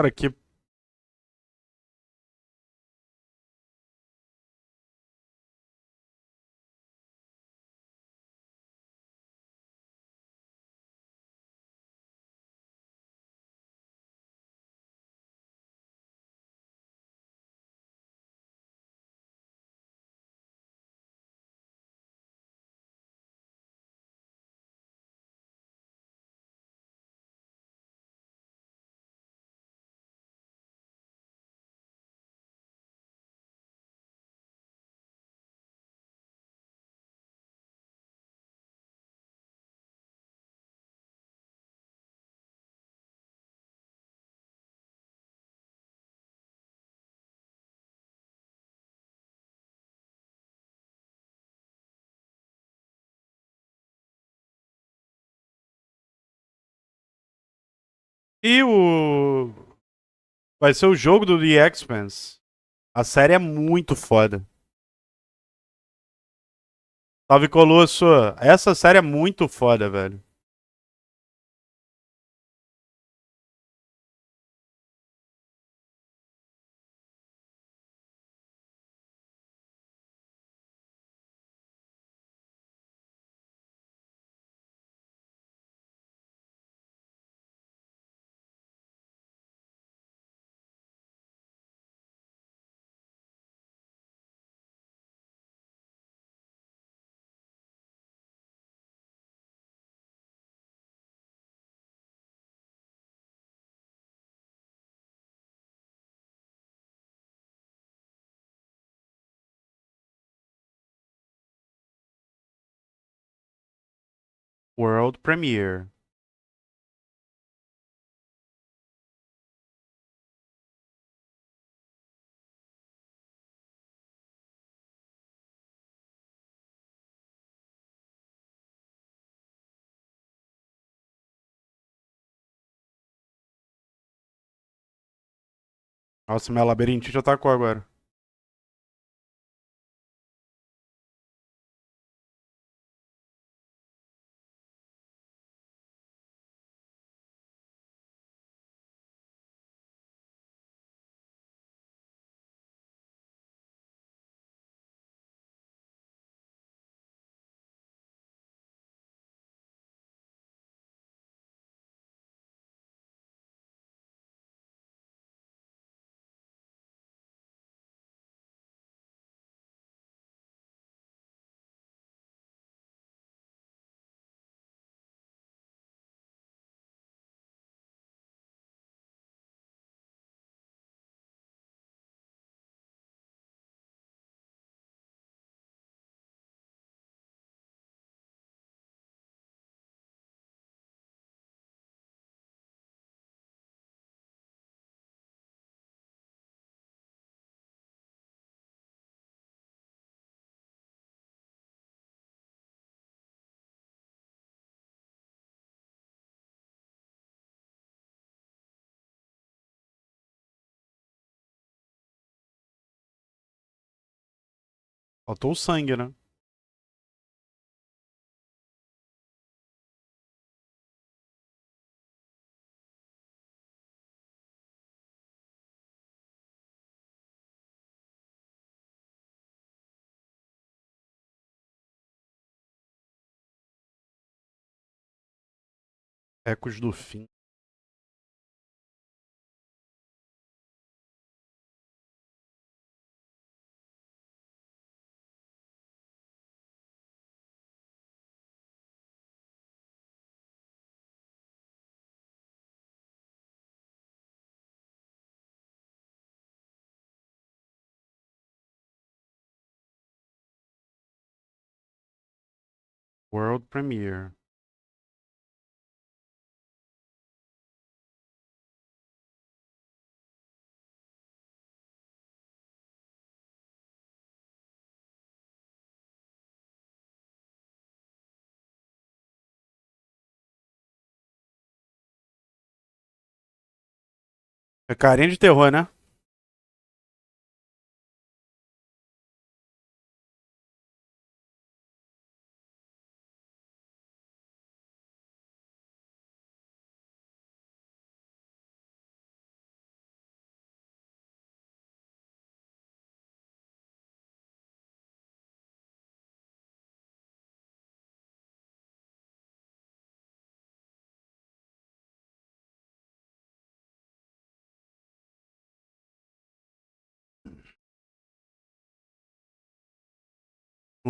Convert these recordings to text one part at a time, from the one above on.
Cara, que. E o. Vai ser o jogo do The X-Men. A série é muito foda. Salve Colosso. Essa série é muito foda, velho. World Premiere. Nossa, minha labirintite atacou agora. Faltou o sangue, né? Ecos do fim. World Premiere. É carinha de terror, né?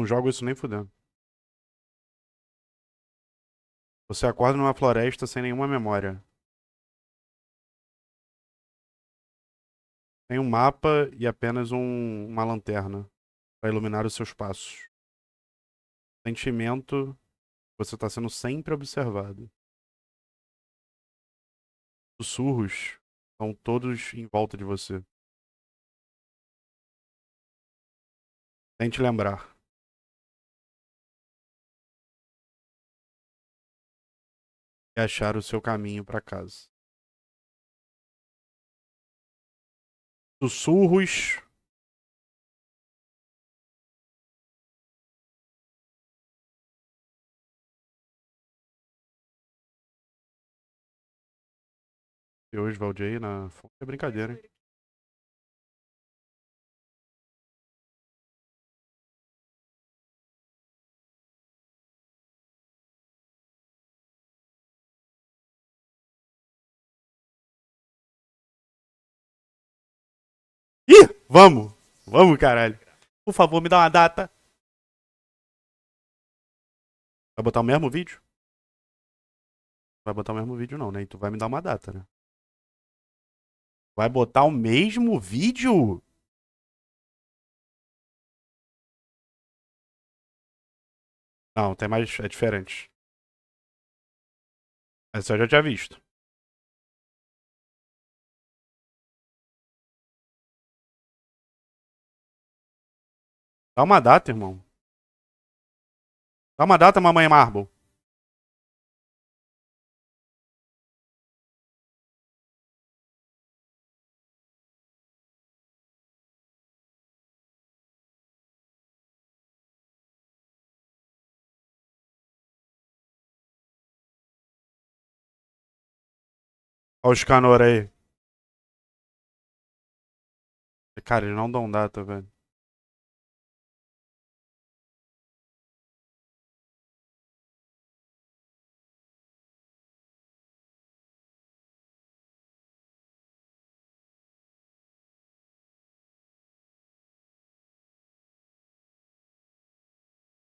Não jogo isso nem fudendo. Você acorda numa floresta sem nenhuma memória. Tem um mapa e apenas uma lanterna para iluminar os seus passos. Sentimento, você está sendo sempre observado. Sussurros estão todos em volta de você. Tente lembrar. E achar o seu caminho para casa. Sussurros. E hoje, Valdir, aí na fonte é brincadeira, hein? Ih! Vamos! Vamos, caralho! Por favor, me dá uma data. Vai botar o mesmo vídeo? Vai botar o mesmo vídeo, não, né? E tu vai me dar uma data, né? Vai botar o mesmo vídeo? Não, tem mais. É diferente. Essa eu já tinha visto. Dá uma data, irmão. Dá uma data, mamãe Marble. Olha os canor aí. Cara, eles não dão data, velho.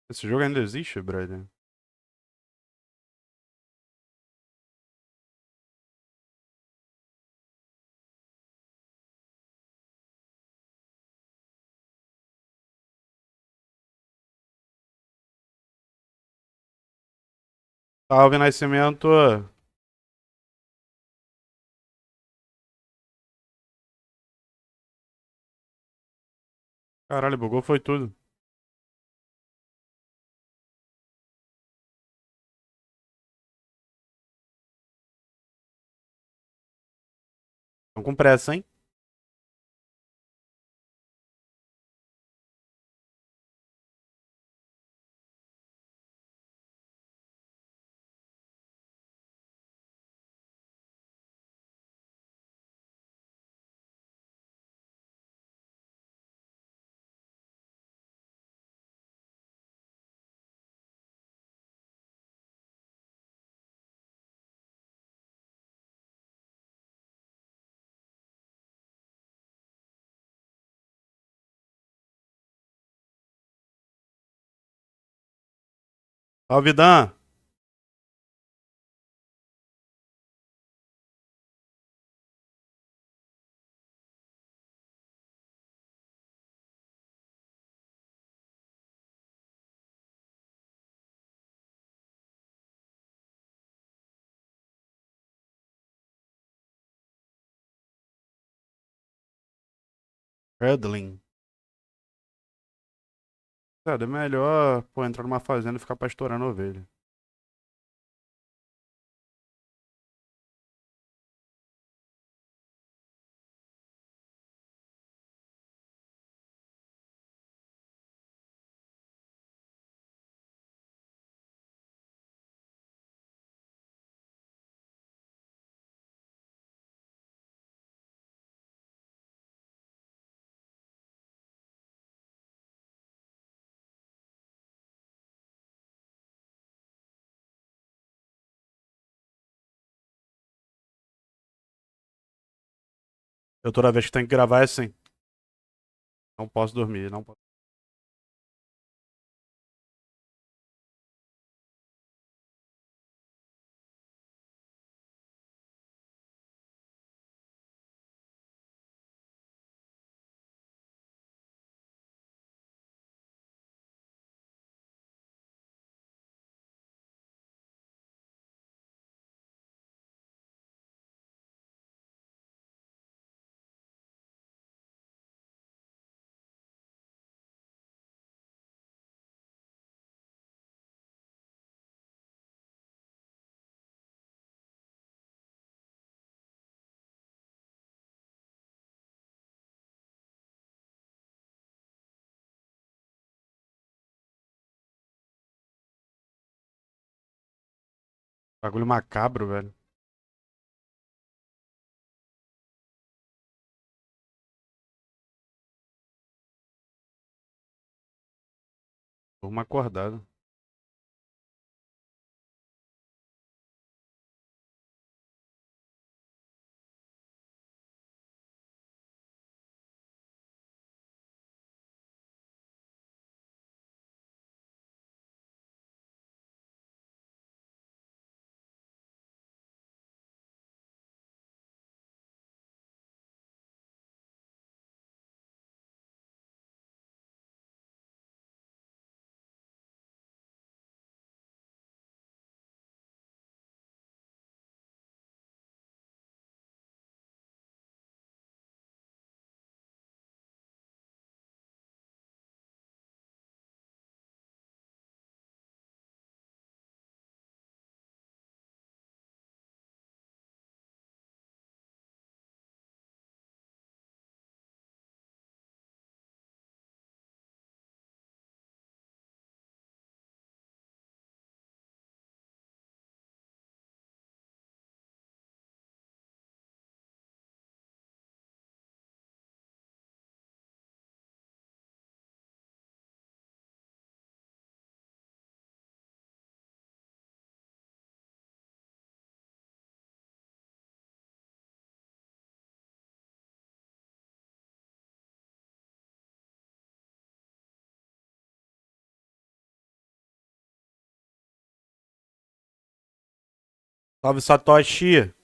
Esse jogo ainda existe, brother? Salve, Nascimento. Caralho, bugou foi tudo. Tão com pressa, hein? Salve, Dan. Redling. Cara, é melhor, pô, entrar numa fazenda e ficar pastorando ovelha. Eu toda vez que tenho que gravar é assim. Não posso dormir, não posso. Bagulho macabro, velho. Durma acordado. Salve, Satoshi.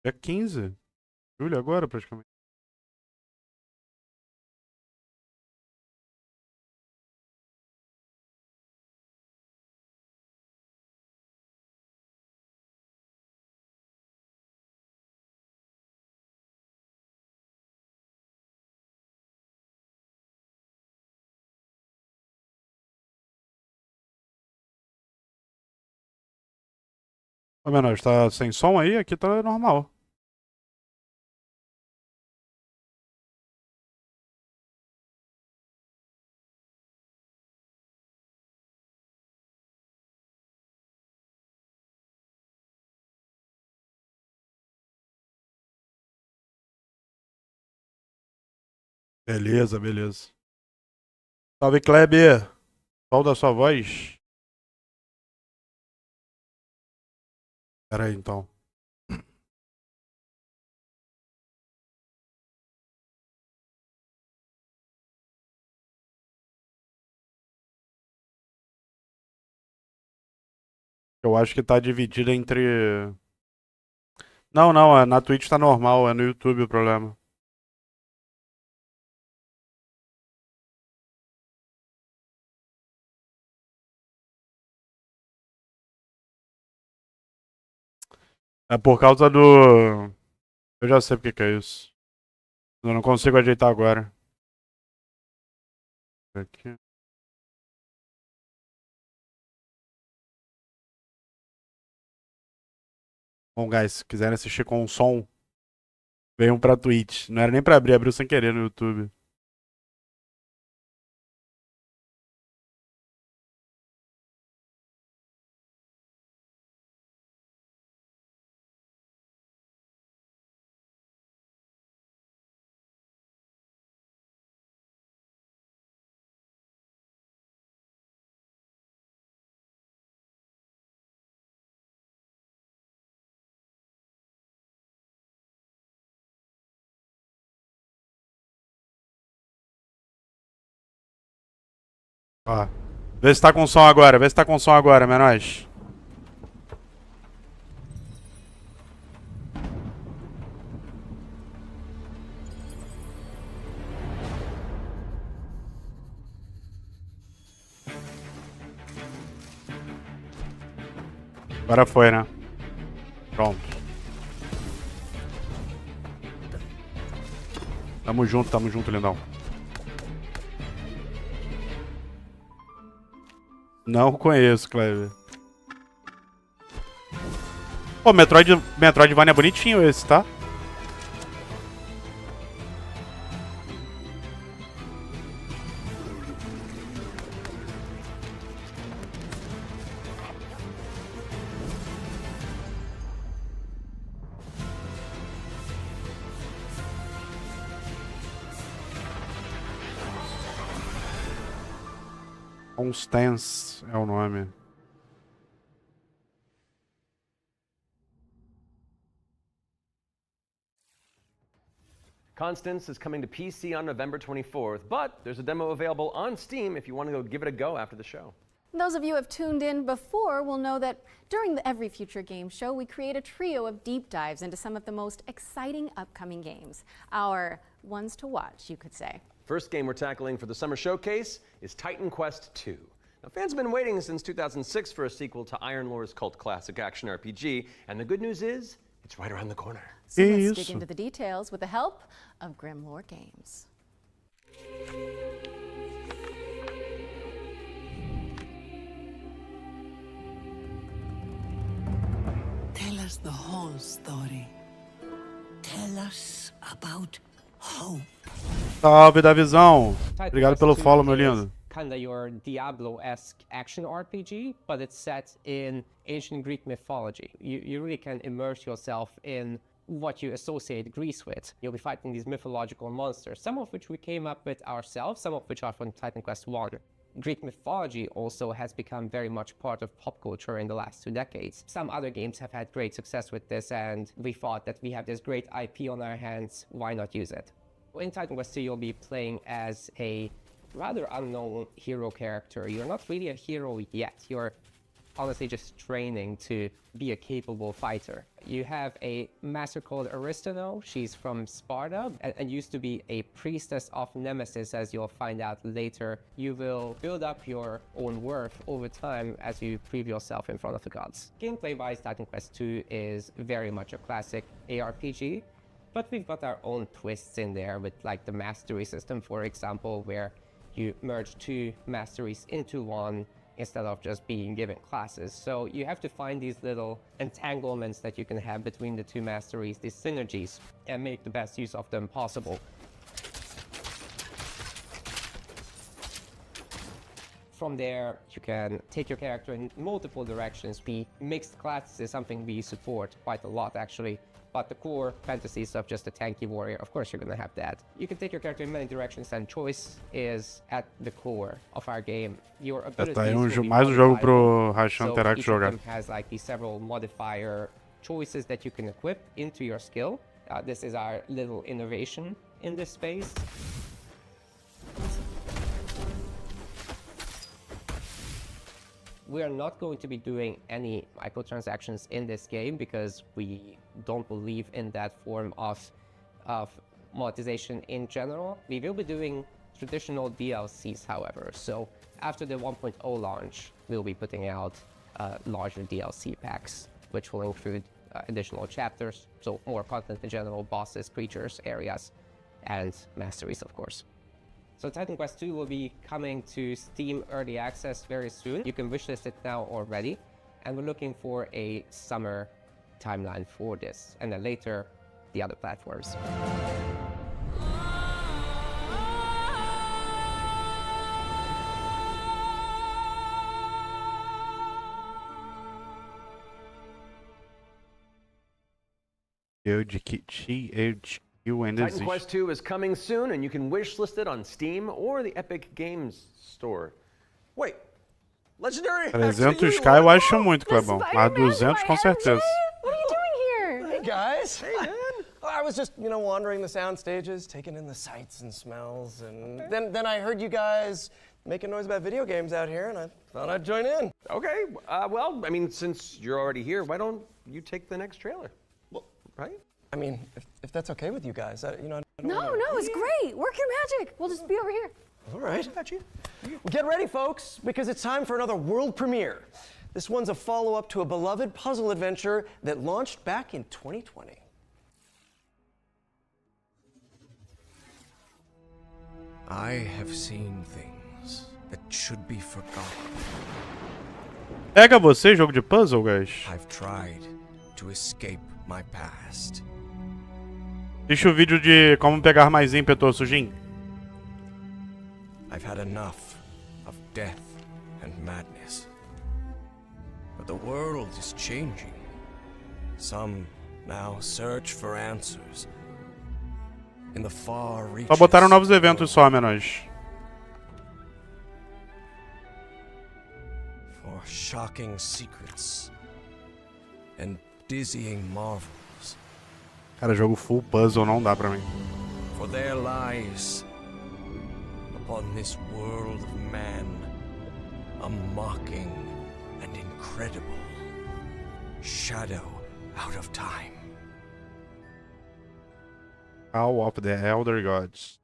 É 15. Julho agora, praticamente. Ô, menor, está sem som aí? Aqui tá normal. Beleza, beleza. Salve, Kleber. Qual da sua voz? Pera aí, então. Eu acho que tá dividida entre... Não, não, na Twitch tá normal, é no YouTube o problema. É por causa do... Eu já sei porque que é isso. Eu não consigo ajeitar agora. Aqui. Bom, guys, se quiserem assistir com som, venham pra Twitch. Não era nem pra abrir, abriu sem querer no YouTube. Ó. Vê se tá com som agora, vê se tá com som agora, menores. Agora foi, né? Pronto. Tamo junto, lindão. Não conheço, Cleber. Pô, Metroidvania é bonitinho esse, tá? Constance é o nome. Constance is coming to PC on November 24th, but there's a demo available on Steam if you want to go give it a go after the show. Those of you who have tuned in before will know that during the Every Future Game Show, we create a trio of deep dives into some of the most exciting upcoming games. Our ones to watch, you could say. First game we're tackling for the summer showcase is Titan Quest II. Now, fans have been waiting since 2006 for a sequel to Iron Lore's cult classic action RPG, and the good news is, it's right around the corner. So let's dig into the details with the help of Grim Lore Games. Tell us the whole story. Tell us about hope. Salve, Davizão. Obrigado pelo follow, meu lindo. Kinda your Diablo-esque action RPG, but it's set in ancient Greek mythology. You really can immerse yourself in what you associate Greece with. You'll be fighting these mythological monsters, some of which we came up with ourselves, some of which are from Titan Quest I. Greek mythology also has become very much part of pop culture in the last 2 decades. Some other games have had great success with this, and we thought that we have this great IP on our hands, why not use it? In Titan Quest 2, you'll be playing as a rather unknown hero character. You're not really a hero yet. You're honestly just training to be a capable fighter. You have a master called Aristano. She's from Sparta and used to be a priestess of Nemesis, as you'll find out later. You will build up your own worth over time as you prove yourself in front of the gods. Gameplay-wise, Titan Quest 2 is very much a classic ARPG, but we've got our own twists in there with like the mastery system, for example, where you merge 2 masteries into one instead of just being given classes. So you have to find these little entanglements that you can have between the 2 masteries, these synergies, and make the best use of them possible. From there, you can take your character in multiple directions. Mixed classes is something we support quite a lot, actually. But the core fantasy stuff, just a tanky warrior, of course you're gonna have that. You can take your character in many directions, and choice is at the core of our game. Your abilities mais jogo pro Rachan terá que jogar. Each of them has like these several modifier choices that you can equip into your skill. This is our little innovation in this space. We are not going to be doing any microtransactions in this game because we don't believe in that form of monetization in general. We will be doing traditional DLCs, however. So after the 1.0 launch, we'll be putting out larger DLC packs, which will include additional chapters, so more content in general, bosses, creatures, areas, and masteries, of course. So Titan Quest 2 will be coming to Steam Early Access very soon. You can wishlist it now already, and we're looking for a summer timeline for this, and then later, the other platforms. Titan Quest 2 is coming soon, and you can wishlist it on Steam or the Epic Games Store. Wait, Legendary! 300k eu acho muito, Clebão. Mas 200 com certeza. What are you doing here? Hey guys. Hey man. I was just, wandering the sound stages, taking in the sights and smells, and then I heard you guys making noise about video games out here, and I thought I'd join in. Okay, well, I mean, since you're already here, why don't you take the next trailer? Well, right? I mean, if that's okay with you guys, I don't No, it's great. Work your magic. We'll just be over here. All right. Well, get ready, folks, because it's time for another world premiere. This one's a follow-up to a beloved puzzle adventure that launched back in 2020. I have seen things that should be forgotten. Pega você, jogo de puzzle, guys. I've tried to escape my past. Deixa o vídeo de como pegar mais ímpeto, Sujin. I've had enough of death and madness. But the world is changing. Some now search for answers in the far reaches. Só botaram novos eventos só, menores. For shocking secrets and dizzying marvels. Cara, jogo full puzzle não dá pra mim. For there lies upon this world of man a mocking and incredible shadow out of time. Call of the Elder Gods.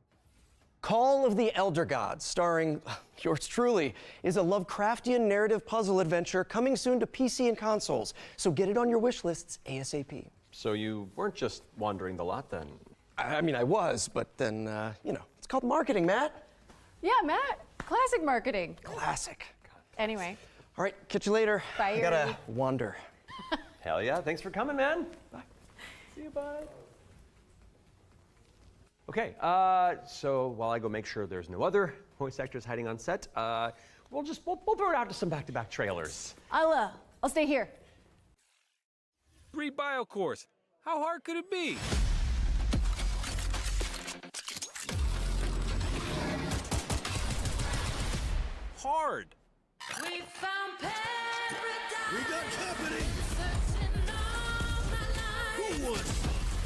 Call of the Elder Gods, starring yours truly, is a Lovecraftian narrative puzzle adventure coming soon to PC and consoles. So get it on your wish lists ASAP. So you weren't just wandering the lot then? I mean, I was, but then, it's called marketing, Matt. Yeah, Matt. Classic marketing. Classic. Anyway. All right, catch you later. Bye, I gotta wander. Hell yeah, thanks for coming, man. Bye. See you, bye. Okay, so while I go make sure there's no other voice actors hiding on set, we'll throw it out to some back-to-back trailers. I'll stay here. Read bio course. How hard could it be? Hard. We found paradise. We got company. Searching all my life. Who won?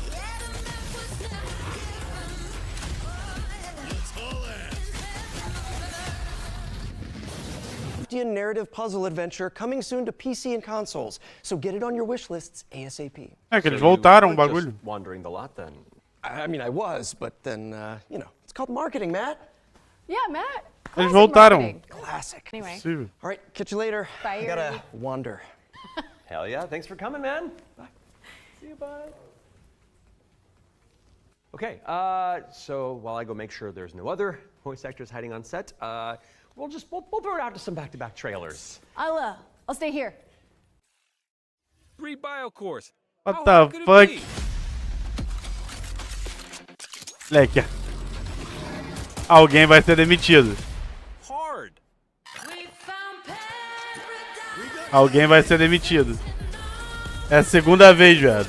Yeah, the map was never given. Let's haul ass. Lovecraftian narrative puzzle adventure coming soon to PC and consoles. So get it on your wish lists ASAP. É que eles So you voltaram o weren't bagulho. just wandering the lot then? I mean, I was, but then, it's called marketing, Matt. Yeah, Matt. Eles Classic voltaram. marketing. Classic. Anyway. Possível. All right, catch you later. Bye, I gotta Yuri. wander. Hell yeah, thanks for coming, man. Bye. See you, bye. Okay, so while I go make sure there's no other voice actors hiding on set, we'll throw it out to some back-to-back trailers. I'll stay here. Read bio course. What How the hard could it fuck? be? Moleque. Alguém vai ser demitido. Hard. We found paradise. Alguém vai ser demitido. É a segunda vez, velho.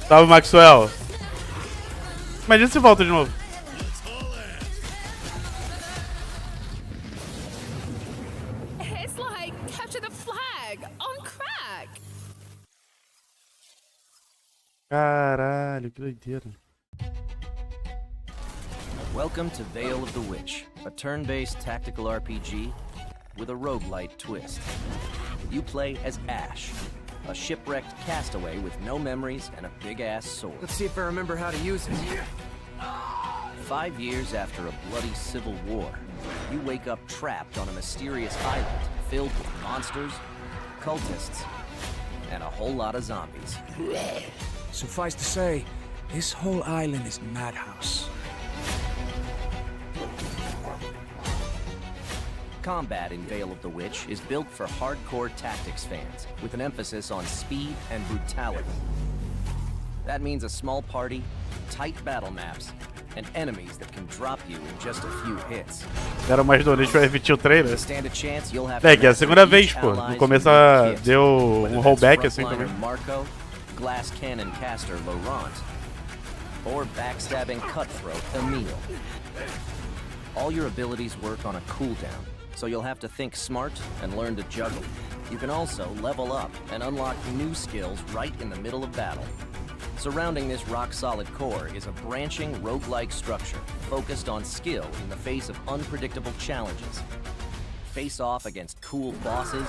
Salve, Maxwell. Imagina se volta de novo. Let's haul ass. It's like capture the flag on crack. Caralho, que doideira. Welcome to Veil of the Witch, a turn-based tactical RPG with a roguelite twist. You play as Ash, a shipwrecked castaway with no memories and a big-ass sword. Let's see if I remember how to use it. 5 years after a bloody civil war, you wake up trapped on a mysterious island filled with monsters, cultists, and a whole lot of zombies. Suffice to say, this whole island is madhouse. Combat in Vale of the Witch is built for hardcore tactics fans, with an emphasis on speed and brutality. That means a small party, tight battle maps, and enemies that can drop you in just a few hits. Deram mais donate pra repetir o trailer. To stand a chance, you'll have É, to que é a segunda master vez, each pô. No ally's começo unique kit, deu whether um that's rollback assim frontliner também. Marco, glass cannon caster Laurent, or backstabbing cutthroat Emile. All your abilities work on a cooldown, so you'll have to think smart and learn to juggle. You can also level up and unlock new skills right in the middle of battle. Surrounding this rock-solid core is a branching roguelike structure focused on skill in the face of unpredictable challenges. Face off against cool bosses.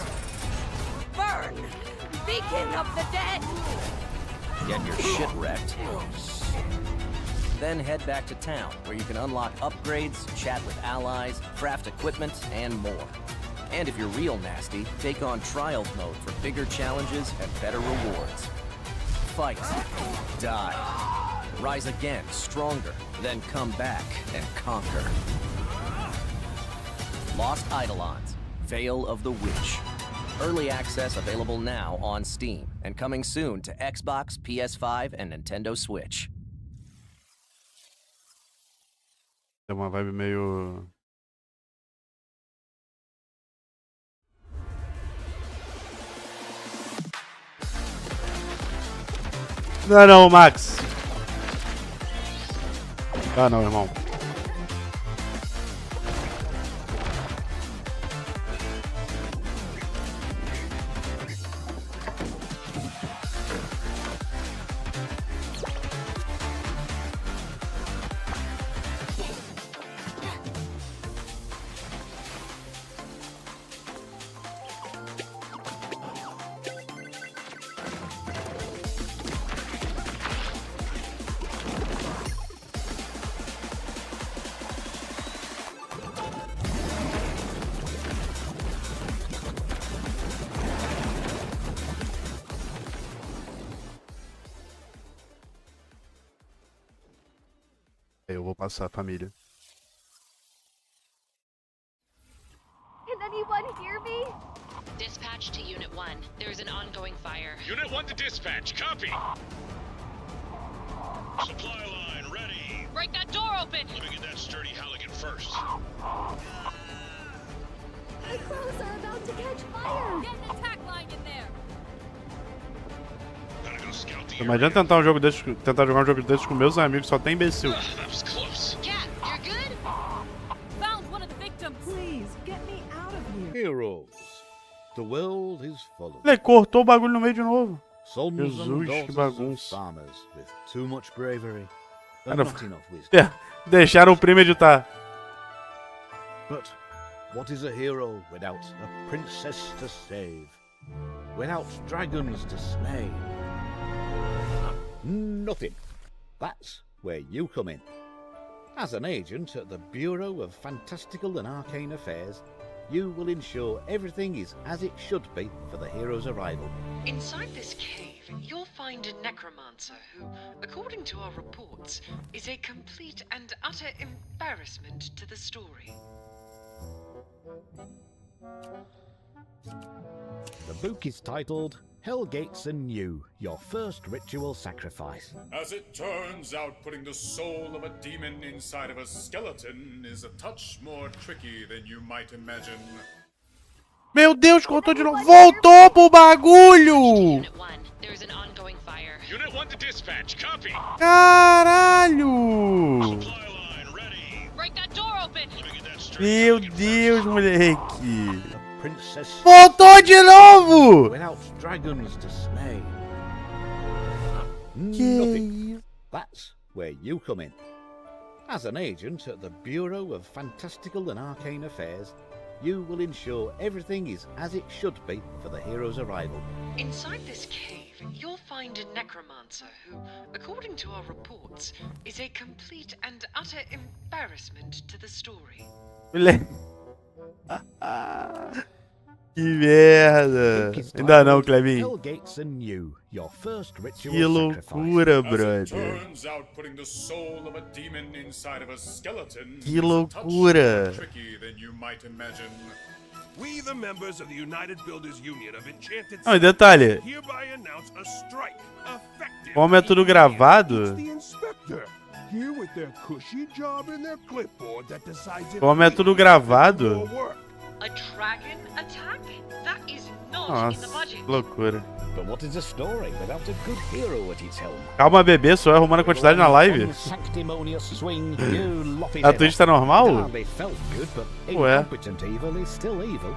Burn! Beacon of the dead! Get your shit wrecked. Then head back to town, where you can unlock upgrades, chat with allies, craft equipment, and more. And if you're real nasty, take on Trials mode for bigger challenges and better rewards. Fight, die, rise again, stronger, then come back and conquer. Lost Eidolons, Vale of the Witch. Early access available now on Steam, and coming soon to Xbox, PS5, and Nintendo Switch. É uma vibe meio... Não, Max. Ah, não, irmão. Eu vou passar, família. Can anyone hear me? Dispatch to Unit 1. There's an ongoing fire. Unit 1 to dispatch. Copy. Supply line ready. Break that door open! Let me get that sturdy Halligan first. My clothes are about to catch fire! Get an attack line in there! Gotta go scout the Não adianta tentar jogar um jogo desses com meus amigos, só tem imbecil. That was close. Cat, you're good? Found one of the victims! Please, get me out of here! Heroes. The world is full of Ele cortou o bagulho no meio de novo. sons Jesus, and que daughters of bagunça. farmers with too much bravery and Cara, not enough wisdom. É, deixaram o primo editar. But what is a hero without a princess to save? Without dragons to slay? Nothing. That's where you come in. As an agent at the Bureau of Fantastical and Arcane Affairs, you will ensure everything is as it should be for the hero's arrival. Inside this cave, you'll find a necromancer who, according to our reports, is a complete and utter embarrassment to the story. The book is titled Hell Gates Anew, Your First Ritual Sacrifice. As it turns out, putting the soul of a demon inside of a skeleton is a touch more tricky than you might imagine. Meu Deus, cortou de novo. Voltou pro bagulho! Unit 1. There's an ongoing fire. Unit 1 to dispatch. Copy. Caralho! Supply line ready. Break that door open! Let me get that straight. Meu Deus, moleque. Princess Voltou de novo! without dragons to slay. Que Nothing. isso? That's where you come in. As an agent at the Bureau of Fantastical and Arcane Affairs, you will ensure everything is as it should be for the hero's arrival. Inside this cave, you'll find a necromancer who, according to our reports, is a complete and utter embarrassment to the story. Que merda. Ainda não, Clebinho. Hellgates anew, your first ritual Que loucura, brother. Turns out putting the soul of a demon inside of a skeleton Que is a loucura. touch more tricky than you might imagine. We, the members of the United Builders Union of Enchanted Não, e detalhe, hereby announce a strike effective. como é tudo gravado, The inspector, here with their cushy job and their clipboard that decides if como é tudo gravado, A dragon attack? That is not in the nossa, budget. que loucura. But what is a story without a good hero at its helm? Calma, bebê, só arrumando a quantidade na live. Sanctimonious swing, you lop his A head Twitch off. tá normal? It hardly felt good, but Ué. incompetent evil is still evil.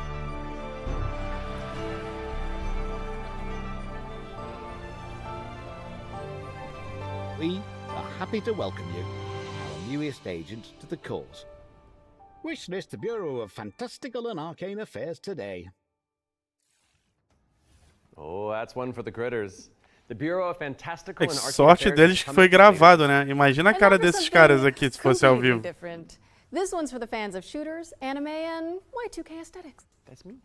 We are happy to welcome you, our newest agent to the cause. Wish this the Bureau of Fantastical and Arcane Affairs today. Oh, that's one for the critters. The Bureau of Fantastical É and que Arcane sorte Affairs deles is que coming foi later. gravado, né? Imagina a And cara now for desses something caras aqui se fosse ao completely vivo. different. This one's for the fans of shooters, anime, and Y2K aesthetics. That's me.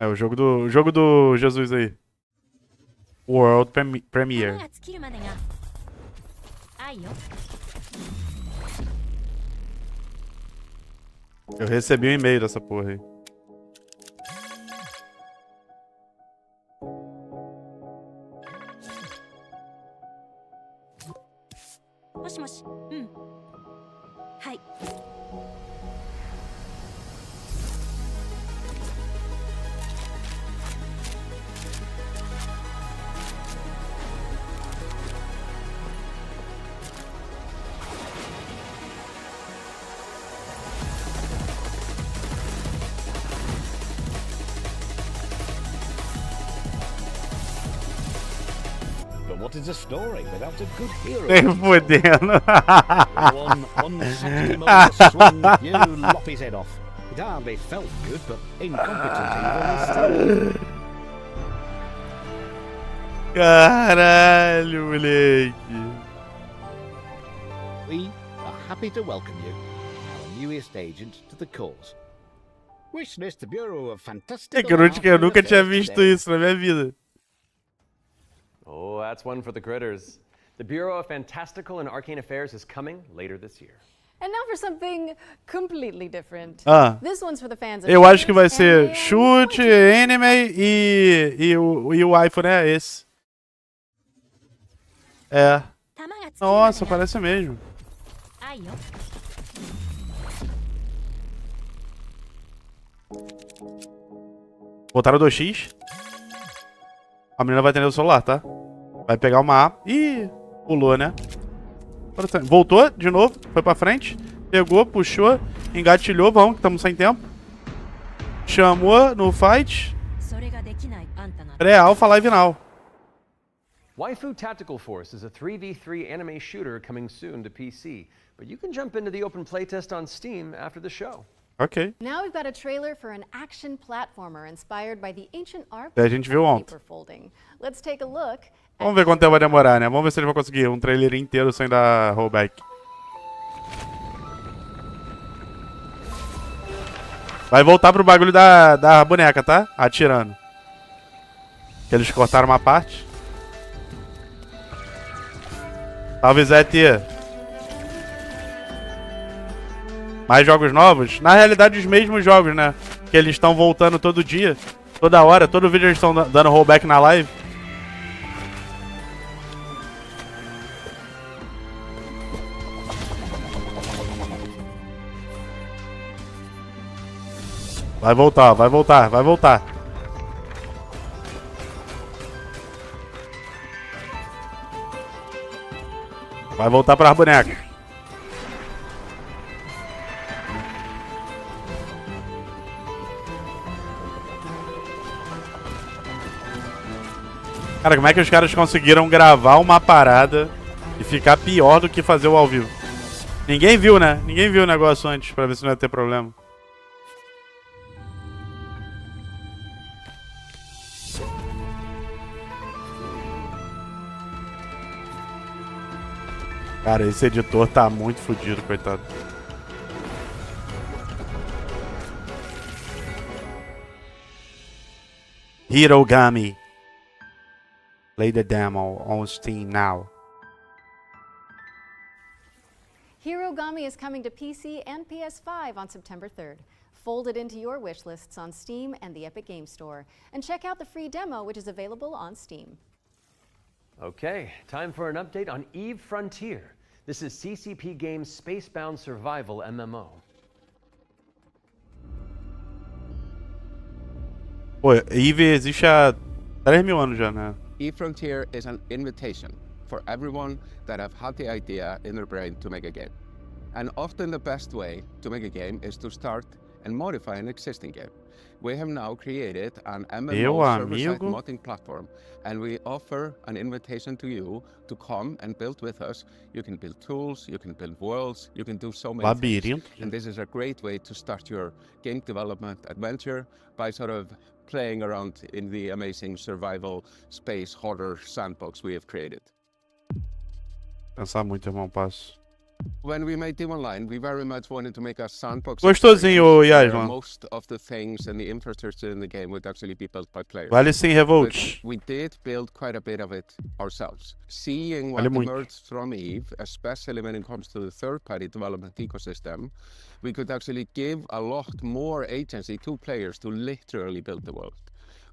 É o jogo do Jesus aí. World Premiere. 弾が尽きるまでが愛よ。 Eu recebi um e-mail dessa porra aí. もしもし。うん。はい。 But what is a story without a good hero? Nem fodendo. One sanctimonious swing, you lop his head off. It hardly felt good, but incompetent evil is still evil. Caralho, moleque. We are happy to welcome you, our newest agent to the cause. Wish this the Bureau of Fantastical É que eu nunca tinha visto isso na minha vida. Oh, that's one for the critters. The Bureau of Fantastical and Arcane Affairs is coming later this year. And now for something completely different. Ah. This one's for the fans of Eu acho que vai shooters, ser anime, and chute, anime e o iPhone é esse. É. 弾が尽きるまで Nossa, が parece mesmo. 愛よ。 Botaram 2x. A menina vai atender o celular, tá? Vai pegar uma A. Ih, pulou, né? Voltou de novo, foi pra frente. Pegou, puxou, engatilhou. Vamos, que estamos sem tempo. Chamou no fight. それができないあんたなら Pré-alpha, live now. Waifu Tactical Force is a 3v3 anime shooter coming soon to PC, but you can jump into the open playtest on Steam after the show. Ok. Now we've got a trailer for an action platformer inspired by the ancient art A gente viu ontem. paper folding. Let's take a look. Vamos ver quanto tempo vai demorar, né? Vamos ver se ele vai conseguir um trailer inteiro sem dar rollback. Vai voltar pro bagulho da boneca, tá? Atirando. Que eles cortaram uma parte. Salve, Zé. Mais jogos novos? Na realidade, os mesmos jogos, né? Que eles estão voltando todo dia. Toda hora. Todo vídeo eles estão dando rollback na live. Vai voltar, vai voltar, vai voltar. Vai voltar para as bonecas. Cara, como é que os caras conseguiram gravar uma parada e ficar pior do que fazer o ao vivo? Ninguém viu, né? Ninguém viu o negócio antes pra ver se não ia ter problema. Cara, esse editor tá muito fodido, coitado. Hirogami. Play the demo on Steam now. Hirogami is coming to PC and PS5 on September 3rd. Fold it into your wish lists on Steam and the Epic Games Store. And check out the free demo, which is available on Steam. Okay, time for an update on Eve Frontier. This is CCP Games' Spacebound Survival MMO. Pô, Eve existe há 3.000 anos já, né? E-Frontier is an invitation for everyone that have had the idea in their brain to make a game. And often the best way to make a game is to start and modify an existing game. We have now created an MMO server-side modding platform, and we offer an invitation to you to come and build with us. You can build tools, you can build worlds, you can do so many things. And this is a great way to start your game development adventure by sort of playing around in the amazing survival space horror sandbox we have created. Pensar muito, irmão, passo. When we made Eve Online, we very much wanted to make a sandbox. Gostosinho, Yasman. Most of the things and the infrastructure in the game would actually be built by players. Vale sim, Revolt. But we did build quite a bit of it ourselves. Seeing what emerged from Eve, especially when it comes to the third-party development ecosystem, we could actually give a lot more agency to players to literally build the world.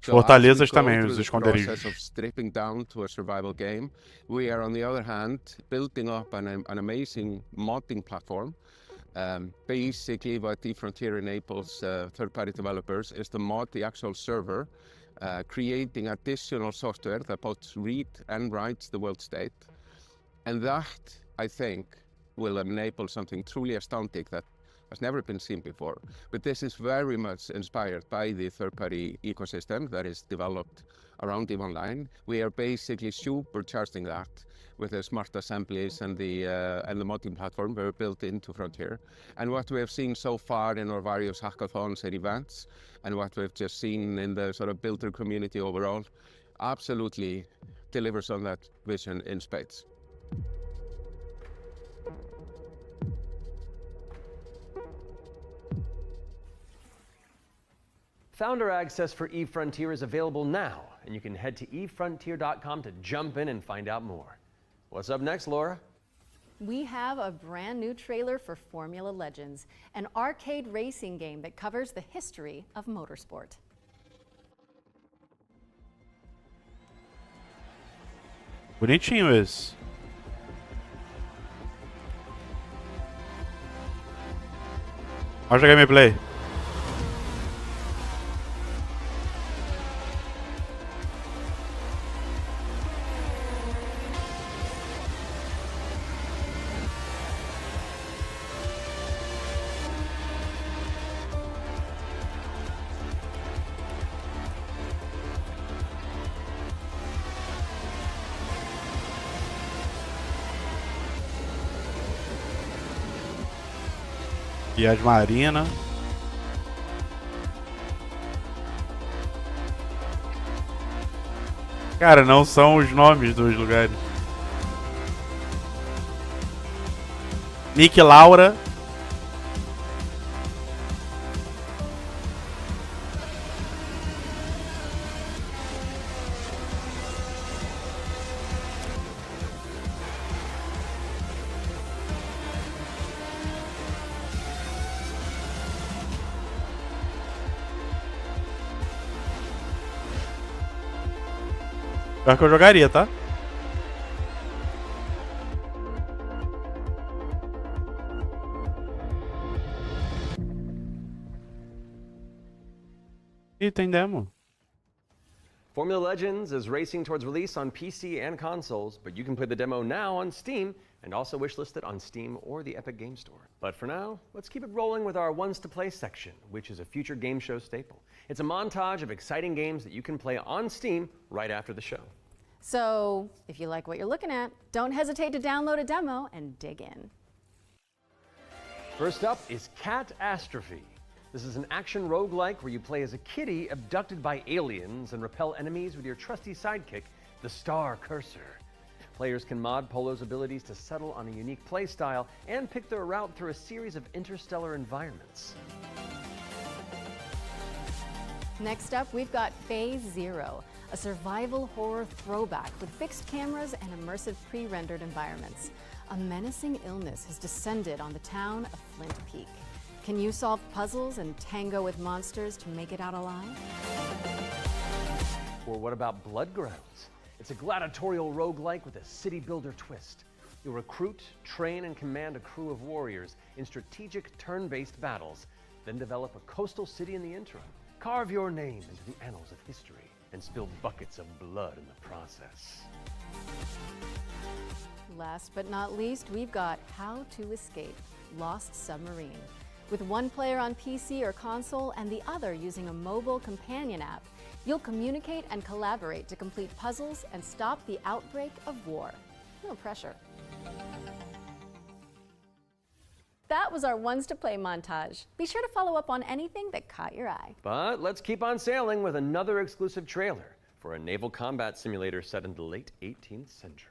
Fortalezas também, os esconderijos. Process of stripping down to a survival game, we are on the other hand building up an amazing modding platform. Basically, what E-Frontier enables third-party developers is to mod the actual server, creating additional software that both read and writes the world state, and that I think will enable something truly astounding that has never been seen before. But this is very much inspired by the third-party ecosystem that is developed around EVE Online. We are basically supercharging that with the smart assemblies and the modding platform we're built into Frontier. And what we have seen so far in our various hackathons and events, and what we've just seen in the sort of builder community overall, absolutely delivers on that vision in spades. Founder access for Eve Frontier is available now, and you can head to evefrontier.com to jump in and find out more. What's up next, Laura? We have a brand new trailer for Formula Legends, an arcade racing game that covers the history of motorsport. Bonitinho esse. Olha a gameplay. Viagem Marina. Cara, não são os nomes dos lugares. Nick Laura. Pior que eu jogaria, tá? Ih, tem demo. Formula Legends is racing towards release on PC and consoles, but you can play the demo now on Steam and also wishlist it on Steam or the Epic Games Store. But for now, let's keep it rolling with our Ones to Play section, which is a future game show staple. It's a montage of exciting games that you can play on Steam right after the show. So, if you like what you're looking at, don't hesitate to download a demo and dig in. First up is Catastrophe. This is an action roguelike where you play as a kitty abducted by aliens and repel enemies with your trusty sidekick, the Star Cursor. Players can mod Polo's abilities to settle on a unique playstyle and pick their route through a series of interstellar environments. Next up, we've got Phase Zero, a survival horror throwback with fixed cameras and immersive pre-rendered environments. A menacing illness has descended on the town of Flint Peak. Can you solve puzzles and tango with monsters to make it out alive? Or what about Bloodgrounds? It's a gladiatorial roguelike with a city builder twist. You'll recruit, train, and command a crew of warriors in strategic turn-based battles, then develop a coastal city in the interim. Carve your name into the annals of history and spill buckets of blood in the process. Last but not least, we've got How to Escape, Lost Submarine. With one player on PC or console and the other using a mobile companion app, you'll communicate and collaborate to complete puzzles and stop the outbreak of war. No pressure. That was our Ones to Play montage. Be sure to follow up on anything that caught your eye. But let's keep on sailing with another exclusive trailer for a naval combat simulator set in the late 18th century.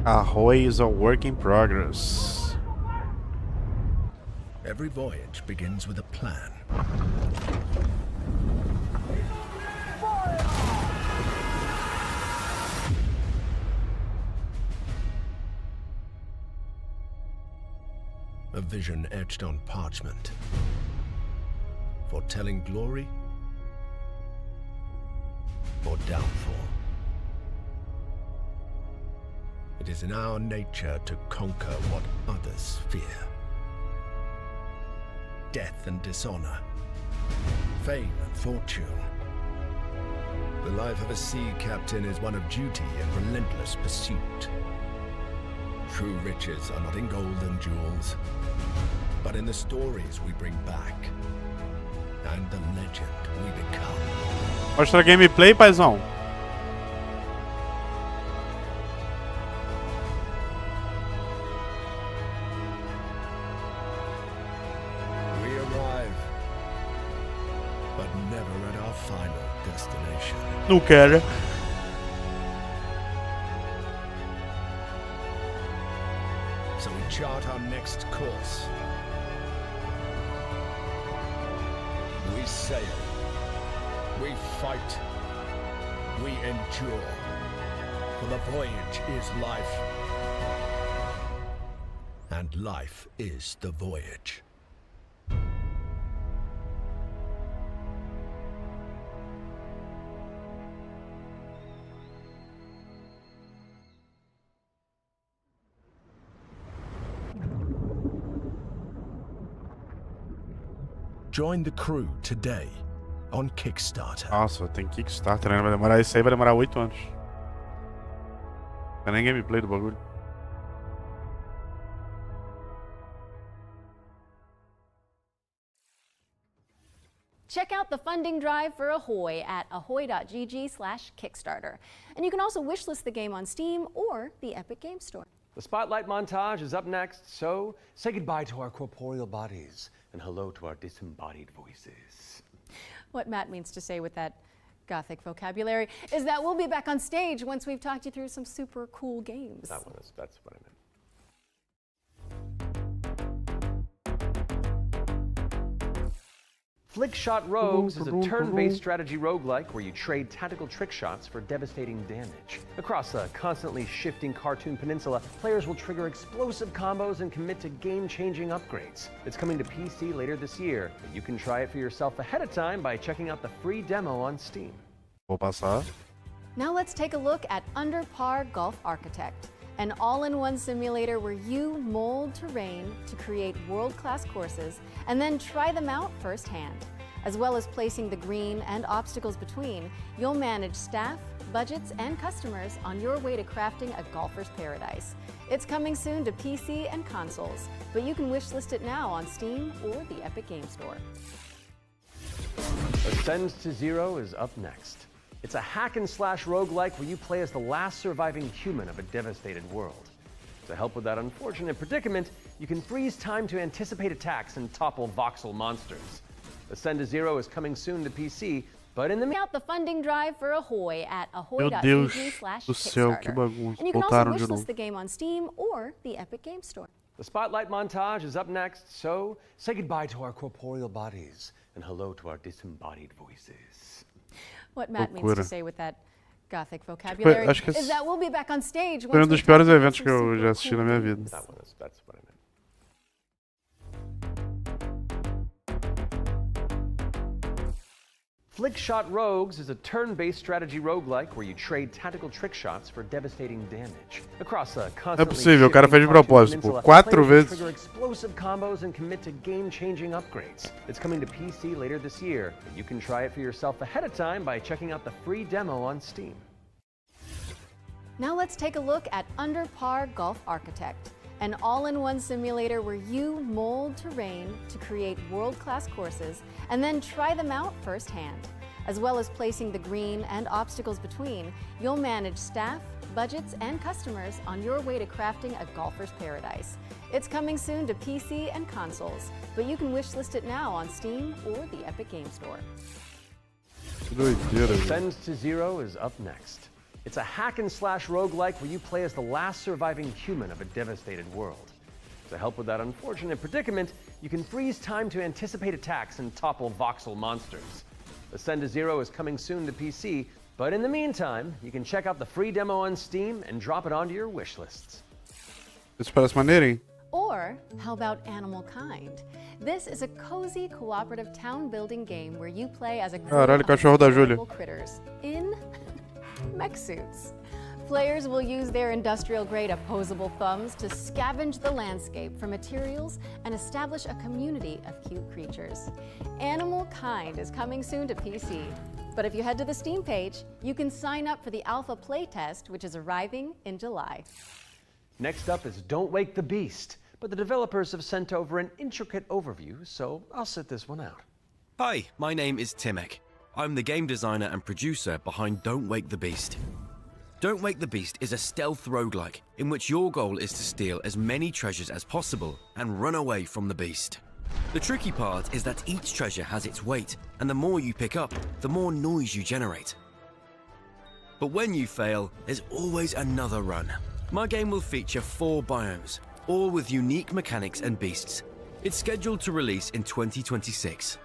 Ahoy is a work in progress. Every voyage begins with a plan. A vision etched on parchment, foretelling glory or downfall. It is in our nature to conquer what others fear. Death and dishonor, fame and fortune. The life of a sea captain is one of duty and relentless pursuit. True riches are not in gold and jewels, but in the stories we bring back and the legend we become. Mostra a gameplay, paizão. We arrive, but never at our final destination. Não quero. So we chart our next course. We sail. We fight. We endure. For the voyage is life. And life is the voyage. Join the crew today on Kickstarter. Nossa, tem Kickstarter, né? Vai demorar, isso aí vai demorar 8 anos. Não é nem gameplay do bagulho. Check out the funding drive for Ahoy at ahoy.gg/Kickstarter. And you can also wishlist the game on Steam or the Epic Games Store. The Spotlight montage is up next, so say goodbye to our corporeal bodies and hello to our disembodied voices. What Matt means to say with that gothic vocabulary is that we'll be back on stage once we've talked you through some super cool games. That's what I meant. Flickshot Rogues is a turn-based strategy roguelike where you trade tactical trick shots for devastating damage. Across a constantly shifting cartoon peninsula, players will trigger explosive combos and commit to game-changing upgrades. It's coming to PC later this year, but you can try it for yourself ahead of time by checking out the free demo on Steam. Vou passar. Now let's take a look at Under Par Golf Architect, an all-in-one simulator where you mold terrain to create world-class courses and then try them out firsthand. As well as placing the green and obstacles between, you'll manage staff, budgets, and customers on your way to crafting a golfer's paradise. It's coming soon to PC and consoles, but you can wishlist it now on Steam or the Epic Games Store. Ascend to Zero is up next. It's a hack-and-slash roguelike where you play as the last surviving human of a devastated world. To help with that unfortunate predicament, you can freeze time to anticipate attacks and topple voxel monsters. Ascend to Zero is coming soon to PC, But in the Out the funding drive for Ahoy at Meu Deus do céu, que ahoy.pg/kickstarter. bagunça. And you can also Voltaram de wishlist novo. the game on Steam or the Epic Game Store. The Spotlight montage is up next, so say goodbye to our corporeal bodies and hello to our disembodied voices. What Matt means Loucura. to say with that gothic vocabulary acho que is that we'll be back on stage Foi once um dos we piores talk about eventos some que eu super já assisti cool na minha games. vida. That's what I meant. Flickshot Rogues is a turn-based strategy roguelike where you trade tactical trick shots for devastating damage. Across a É possível, o cara fez de propósito, pô. 4 vezes. Trigger explosive combos and commit to game-changing upgrades. It's coming to PC later this year, but you can try it for yourself ahead of time by checking out the free demo on Steam. Now let's take a look at Under Par Golf Architect, an all-in-one simulator where you mold terrain to create world-class courses and then try them out firsthand. As well as placing the green and obstacles between, you'll manage staff, budgets, and customers on your way to crafting a golfer's paradise. It's coming soon to PC and consoles, but you can wishlist it now on Steam or the Epic Game Store. Que doideira, velho. Send to Zero is up next. It's a hack-and-slash roguelike where you play as the last surviving human of a devastated world. To help with that unfortunate predicament, you can freeze time to anticipate attacks and topple voxel monsters. Ascend to Zero is coming soon to PC, but in the meantime, you can check out the free demo on Steam and drop it onto your wish lists. Isso parece maneiro, hein? Or how about Animal Kind? This is a cozy cooperative town building game where you play as a crew Caralho, of cachorro da Júlia. adorable critters in mech suits. Players will use their industrial-grade opposable thumbs to scavenge the landscape for materials and establish a community of cute creatures. Animal Kind is coming soon to PC. But if you head to the Steam page, you can sign up for the alpha playtest, which is arriving in July. Next up is Don't Wake the Beast, but the developers have sent over an intricate overview, so I'll sit this one out. Hi, my name is Timek. I'm the game designer and producer behind Don't Wake the Beast. Don't Wake the Beast is a stealth roguelike in which your goal is to steal as many treasures as possible and run away from the beast. The tricky part is that each treasure has its weight, and the more you pick up, the more noise you generate. But when you fail, there's always another run. My game will feature 4 biomes, all with unique mechanics and beasts. It's scheduled to release in 2026.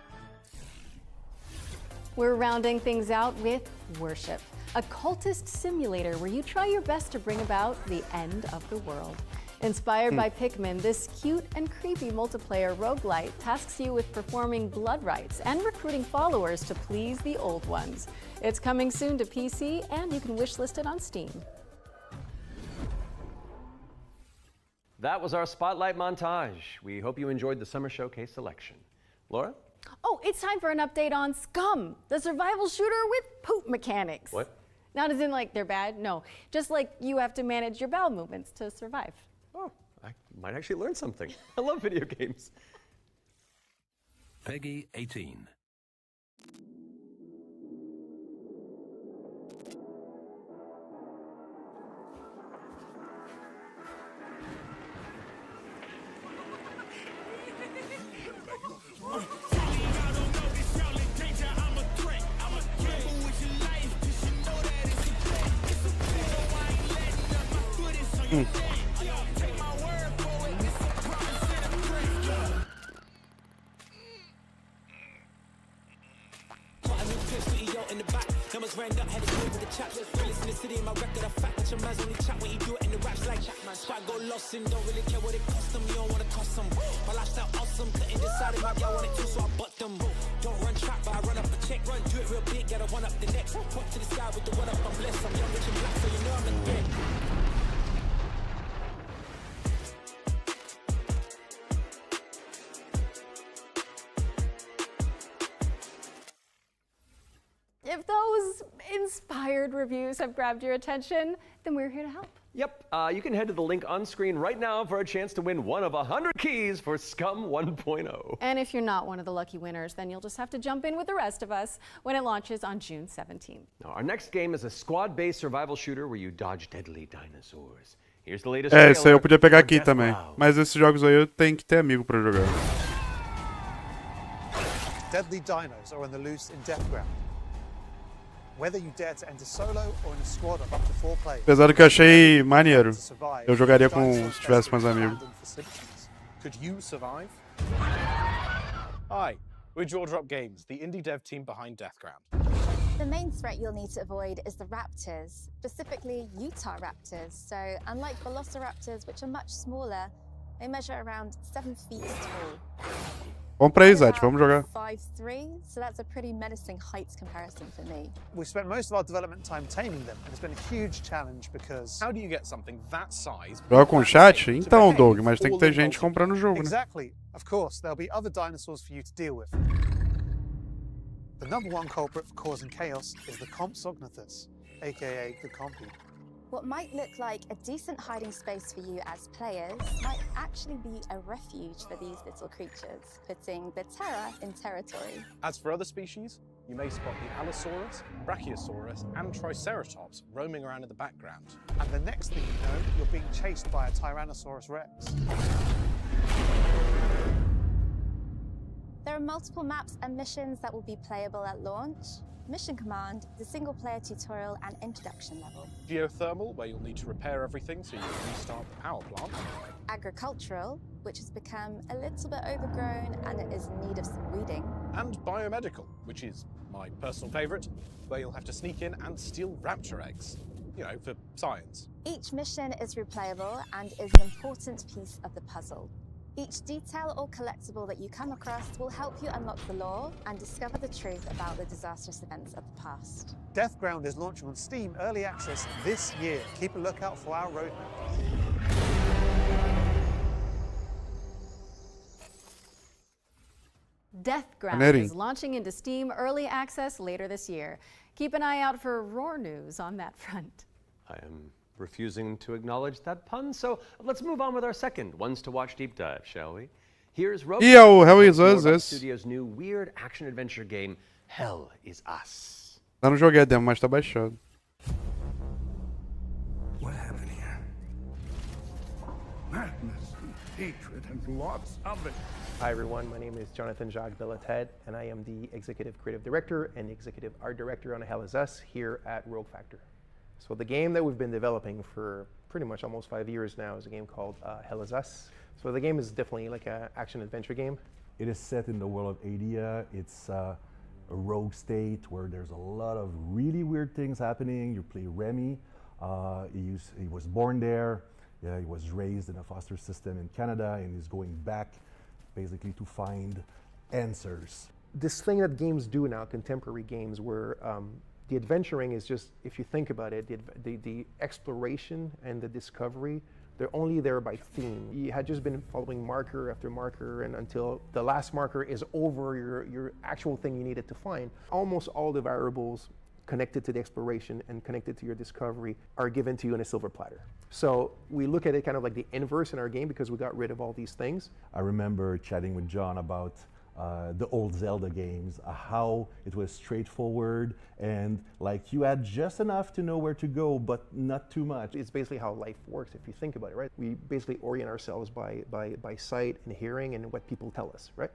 We're rounding things out with Worship, a cultist simulator where you try your best to bring about the end of the world. Inspired by Pikmin, this cute and creepy multiplayer roguelite tasks you with performing blood rites and recruiting followers to please the old ones. It's coming soon to PC, and you can wishlist it on Steam. That was our Spotlight montage. We hope you enjoyed the Summer Showcase selection. Laura? Oh, it's time for an update on Scum, the survival shooter with poop mechanics. What? Not as in like they're bad, no. Just like you have to manage your bowel movements to survive. Oh, I might actually learn something. I love video games. Peggy 18. Numbers ran up, had to deal with the chops. Realest in the city, in my record, I fact that your man's only chop when he do it in the raps like Shot go lost and don't really care what it cost them. You don't wanna cost them. My lifestyle awesome, couldn't decide if my gal wanted to, so I butt them. Don't run trap, but I run up a check. Run, do it real big, gotta one up the next. Point to the sky with the one up, I'm blessed. I'm young, rich and black, so you know I'm the dead. If those inspired reviews have grabbed your attention, then we're here to help. Yep, you can head to the link on screen right now for a chance to win one of 100 keys for Scum 1.0. And if you're not one of the lucky winners, then you'll just have to jump in with the rest of us when it launches on June 17th. Now, our next game is a squad-based survival shooter where you dodge deadly dinosaurs. Here's the latest É, isso aí eu podia pegar aqui Death também. Row. Mas esses jogos aí eu tenho que ter amigo pra jogar. Deadly dinos are on the loose in Deathground. Whether you dare to enter solo or in a squad of up to 4 players. Apesar do que eu achei maneiro. Eu jogaria se tivesse mais amigos. Could you survive? Hi, we're Jaw Drop Games, the indie dev team behind Deathground. The main threat you'll need to avoid is the raptors, specifically Utah raptors. So unlike velociraptors, which are much smaller, they measure around 7 feet tall. Vamos pra aí, Zat, vamos jogar. 5'3", so that's a pretty menacing heights comparison for me. We've spent most of our development time taming them, and it's been a huge challenge because... How do you get something that size? Joga com chat? Então, Doug, mas tem que ter gente comprando o jogo, né? Exactly. Of course, there'll be other dinosaurs for you to deal with. The #1 culprit for causing chaos is the Compsognathus, aka the Compy. What might look like a decent hiding space for you as players might actually be a refuge for these little creatures, putting the terror in territory. As for other species, you may spot the Allosaurus, Brachiosaurus, and Triceratops roaming around in the background. And the next thing you know, you're being chased by a Tyrannosaurus Rex. There are multiple maps and missions that will be playable at launch. Mission Command, the single-player tutorial and introduction level. Geothermal, where you'll need to repair everything so you can restart the power plant. Agricultural, which has become a little bit overgrown and it is in need of some weeding. And biomedical, which is my personal favourite, where you'll have to sneak in and steal raptor eggs. You know, for science. Each mission is replayable and is an important piece of the puzzle. Each detail or collectible that you come across will help you unlock the lore and discover the truth about the disastrous events of the past. Deathground is launching on Steam Early Access this year. Keep a lookout for our roadmap. Deathground is launching into Steam Early Access later this year. Keep an eye out for roar news on that front. I am refusing to acknowledge that pun, so let's move on with our second Ones to Watch deep dive, shall we? Here's Rogue. Yo, Hell Is Us. Studio's new weird action-adventure game, Hell Is Us. Eu não joguei a demo, mas tá baixado. What happened here? Madness and hatred and lots of it. Hi everyone, my name is Jonathan Jacques Belated, and I am the Executive Creative Director and the Executive Art Director on Hell Is Us here at Rogue Factor. So the game that we've been developing for pretty much almost 5 years now is a game called Hell Is Us. So the game is definitely like an action-adventure game. It is set in the world of Adia. It's a rogue state where there's a lot of really weird things happening. You play Remy. He was born there. He was raised in a foster system in Canada, and he's going back basically to find answers. This thing that games do now, contemporary games, where the adventuring is just, if you think about it, the exploration and the discovery, they're only there by theme. You had just been following marker after marker, and until the last marker is over your actual thing you needed to find. Almost all the variables connected to the exploration and connected to your discovery are given to you in a silver platter. So we look at it kind of like the inverse in our game because we got rid of all these things. I remember chatting with John about the old Zelda games, how it was straightforward and like you had just enough to know where to go, but not too much. It's basically how life works if you think about it, right? We basically orient ourselves by sight and hearing and what people tell us, right?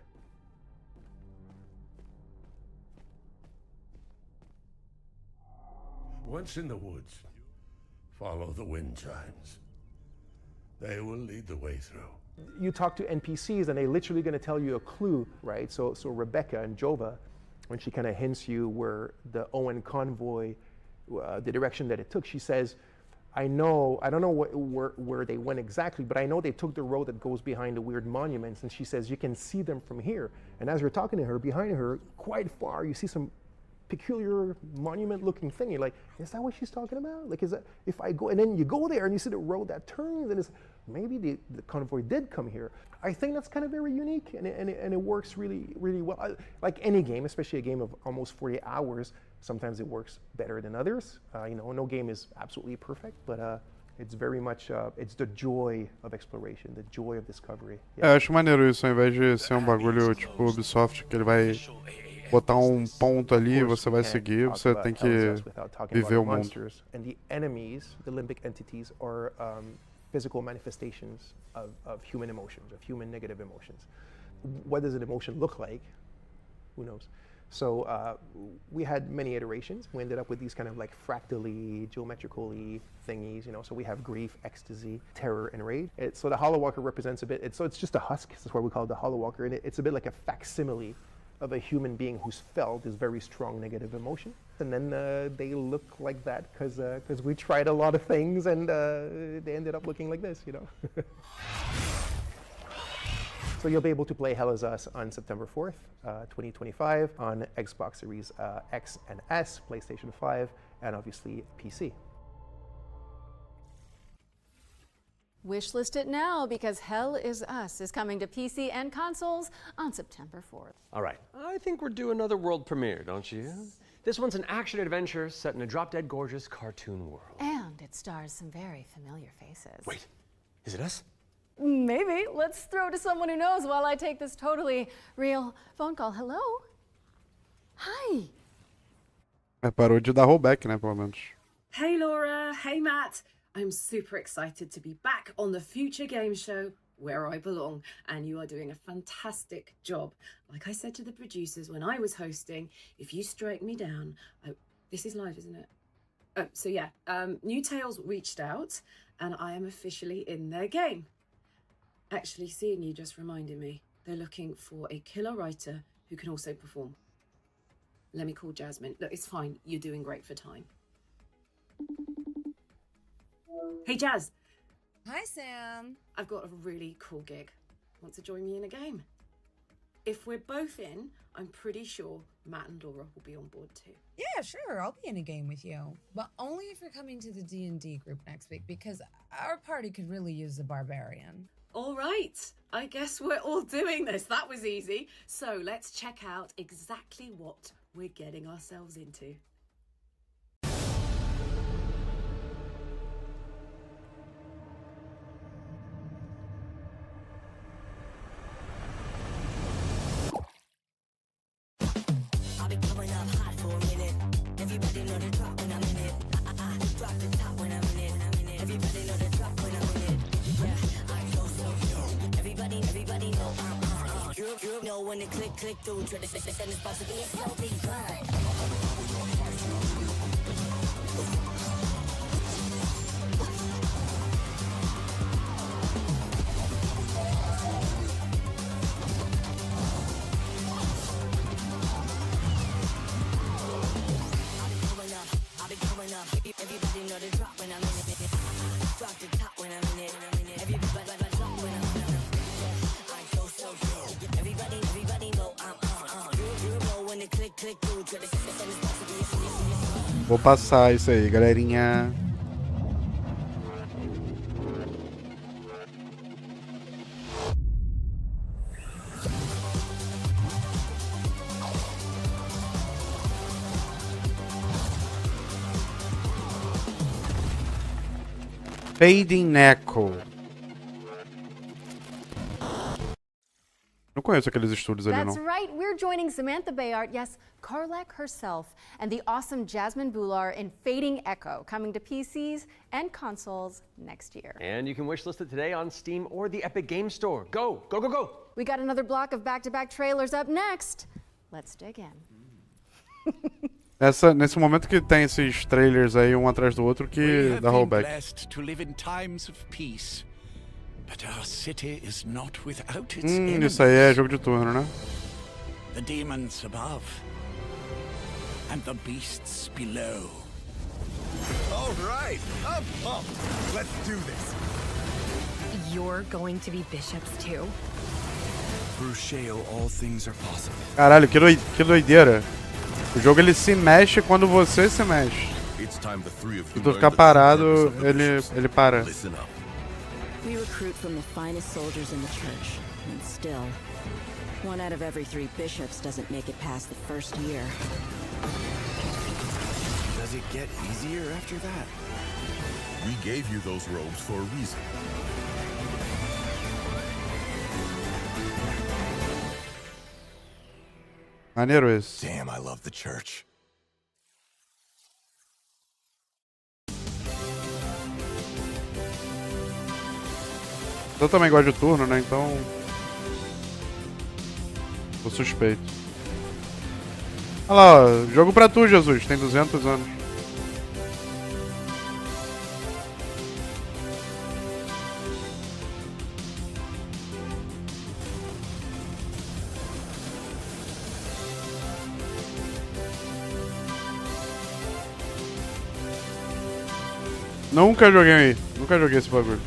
Once in the woods, follow the wind chimes. They will lead the way through. You talk to NPCs and they're literally going to tell you a clue, right? So Rebecca and Jova, when she kind of hints you where the Owen convoy, the direction that it took, she says, I don't know where they went exactly, but I know they took the road that goes behind the weird monuments. And she says, you can see them from here. And as you're talking to her, behind her, quite far, you see some peculiar monument-looking thing. You're like, is that what she's talking about? Like, is that if I go, and then you go there and you see the road that turns, and it's maybe the convoy did come here. I think that's kind of very unique, and it works really, really well. Like any game, especially a game of almost 40 hours, sometimes it works better than others. No game is absolutely perfect, but it's very much it's the joy of exploration, the joy of discovery. Yeah. Eu acho maneiro isso, ao invés de ser bagulho tipo Ubisoft, que ele vai botar ponto ali, você vai seguir, você tem que viver o mundo. And the enemies, the limbic entities, are physical manifestations of human emotions, of human negative emotions. What does an emotion look like? Who knows? So we had many iterations. We ended up with these kind of like fractally, geometrically thingies, you know. So we have grief, ecstasy, terror, and rage. So the Hollow Walker represents a bit, it's just a husk. That's why we call it the Hollow Walker. And it's a bit like a facsimile of a human being who's felt this very strong negative emotion. And then they look like that because we tried a lot of things and they ended up looking like this, you know. So you'll be able to play Hell Is Us on September 4th, 2025 on Xbox Series X and S, PlayStation 5, and obviously PC. Wishlist it now because Hell Is Us is coming to PC and consoles on September 4th. All right, I think we're due another world premiere, don't you? This one's an action-adventure set in a drop-dead gorgeous cartoon world. And it stars some very familiar faces. Wait, is it us? Maybe. Let's throw to someone who knows while I take this totally real phone call. Hello? Hi. Parou de dar rollback, né, pelo menos. Hey Laura, hey Matt. I'm super excited to be back on the Future Game Show where I belong, and you are doing a fantastic job. Like I said to the producers when I was hosting, if you strike me down, this is live, isn't it? So yeah, New Tales reached out and I am officially in their game. Actually, seeing you just reminded me, they're looking for a killer writer who can also perform. Let me call Jasmine. Look, it's fine. You're doing great for time. Hey, Jazz. Hi, Sam. I've got a really cool gig. Want to join me in a game? If we're both in, I'm pretty sure Matt and Laura will be on board too. Yeah, sure. I'll be in a game with you. But only if you're coming to the D&D group next week, because our party could really use the barbarian. All right, I guess we're all doing this. That was easy. So let's check out exactly what we're getting ourselves into. I'll be coming up hot for a minute. Everybody know the drop when I'm in it. Drop the top when I'm in it. Everybody know the drop when I'm in it. Yeah, I go so yo. Everybody know you know when the click through. Try to send this box to be a slow big grind. Everybody know the drop when I'm in it. Drop the top when I'm in it. Everybody drop when I'm in it. I go so yo. Everybody know I'm you know when the click through. Try to send this box to be a Vou passar isso aí, galerinha. Fading Echo. Não conheço aqueles estúdios ali, não. That's right. We're joining Samantha Bayard, yes, Karlak herself, and the awesome Jasmine Bular in Fading Echo, coming to PCs and consoles next year. And you can wishlist it today on Steam or the Epic Game Store. Go, go, go, go! We got another block of back-to-back trailers up next. Let's dig in. Nesse momento que tem esses trailers aí um atrás do outro que dá rollback. Blessed to live in times of peace, but our city is not without its Isso aí é jogo de turno, né? The demons above and the beasts below. All right, I'm pumped. Let's do this. You're going to be bishops too? Through Shale, all things are possible. Caralho, que doideira. O jogo ele se mexe quando você se mexe. Se tu ficar parado, ele para. We recruit from the finest soldiers in the church, and still, 1 out of every 3 bishops doesn't make it past the first year. Does it get easier after that? We gave you those robes for a reason. Maneiro esse. Damn, I love the church. Eu também gosto de turno, né? Então. Tô suspeito. Olha lá, ó, jogo pra tu, Jesus, tem 200 anos. Nunca joguei esse bagulho.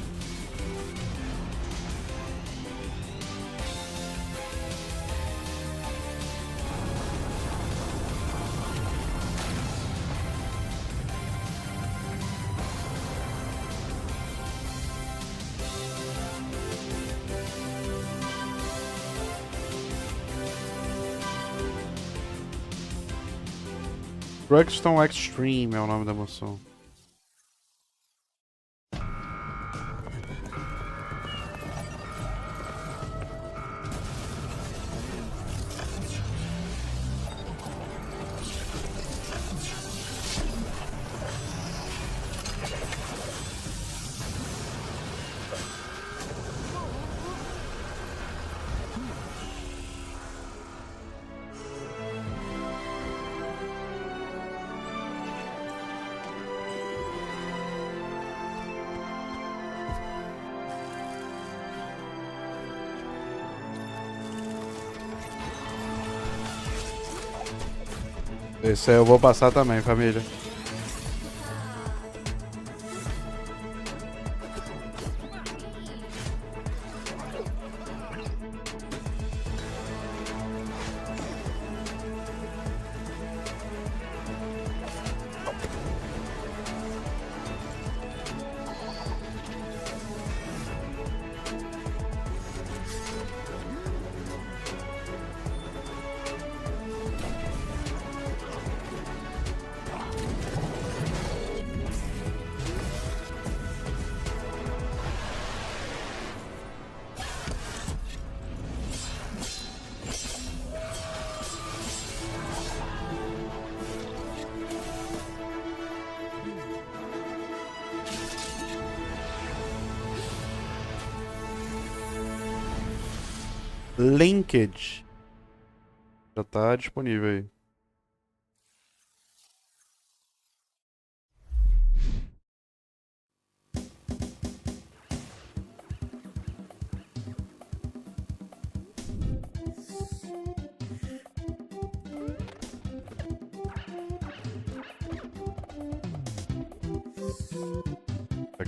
Drugstone Extreme é o nome da moção. Esse aí eu vou passar também, família. Linkage. Já tá disponível aí.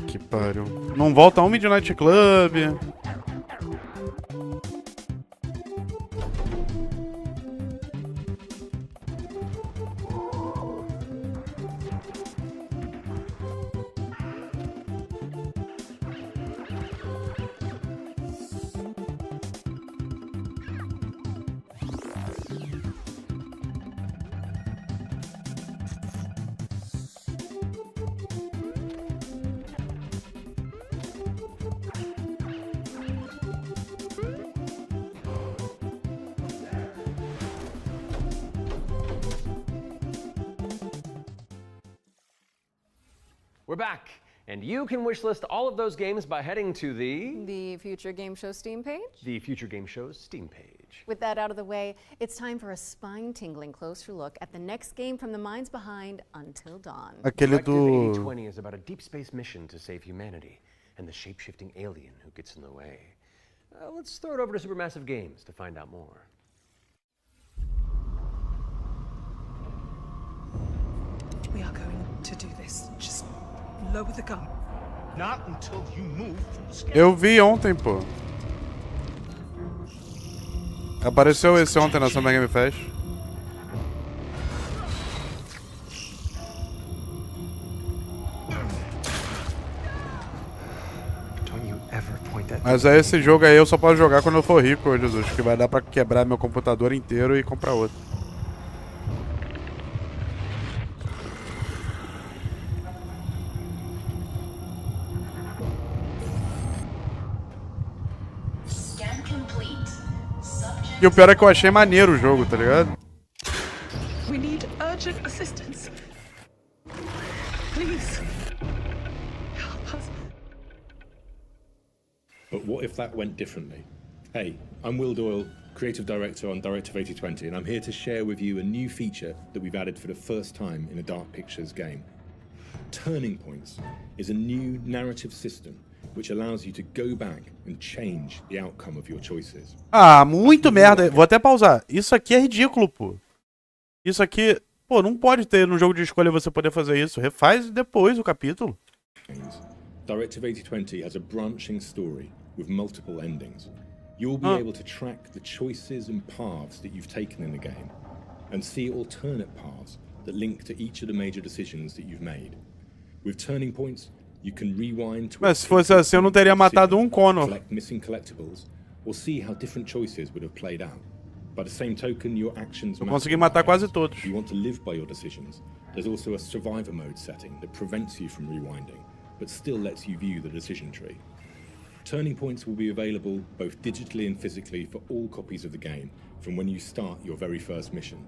Que pariu. Não volta um Midnight Club. We're back, and you can wishlist all of those games by heading to the Future Game Show Steam page? The Future Game Show's Steam page. With that out of the way, it's time for a spine-tingling closer look at the next game from the minds behind Until Dawn. Directive 8020 is about a deep space mission to save humanity and the shape-shifting alien who gets in the way. Let's throw it over to Supermassive Games to find out more. We are going to do this. Just lower the gun. Not until you move from the scale. Eu vi ontem, pô. Apareceu esse ontem na Summer Game Fest. Mas aí esse jogo aí eu só posso jogar quando eu for rico, Jesus, que vai dar pra quebrar meu computador inteiro e comprar outro. E o pior é que eu achei maneiro o jogo, tá ligado? We need urgent assistance. Please. Help us. But what if that went differently? Hey, I'm Will Doyle, Creative Director on Directive 8020, and I'm here to share with you a new feature that we've added for the first time in a Dark Pictures game. Turning Points is a new narrative system which allows you to go back and change the outcome of your choices. Ah, muito merda. Vou até pausar. Isso aqui é ridículo, pô. Isso aqui, pô, não pode ter no jogo de escolha você poder fazer isso. Refaz depois o capítulo. Directive 8020 has a branching story with multiple endings. You'll be able to track the choices and paths that you've taken in the game and see alternate paths that link to each of the major decisions that you've made. With Turning Points, you can rewind to Mas se fosse assim, eu não teria matado um Connor. collect missing collectibles or see how different choices would have played out. By the same token, your actions Eu matter. consegui matar quase todos. If you want to live by your decisions, there's also a survivor mode setting that prevents you from rewinding, but still lets you view the decision tree. Turning Points will be available both digitally and physically for all copies of the game from when you start your very first mission.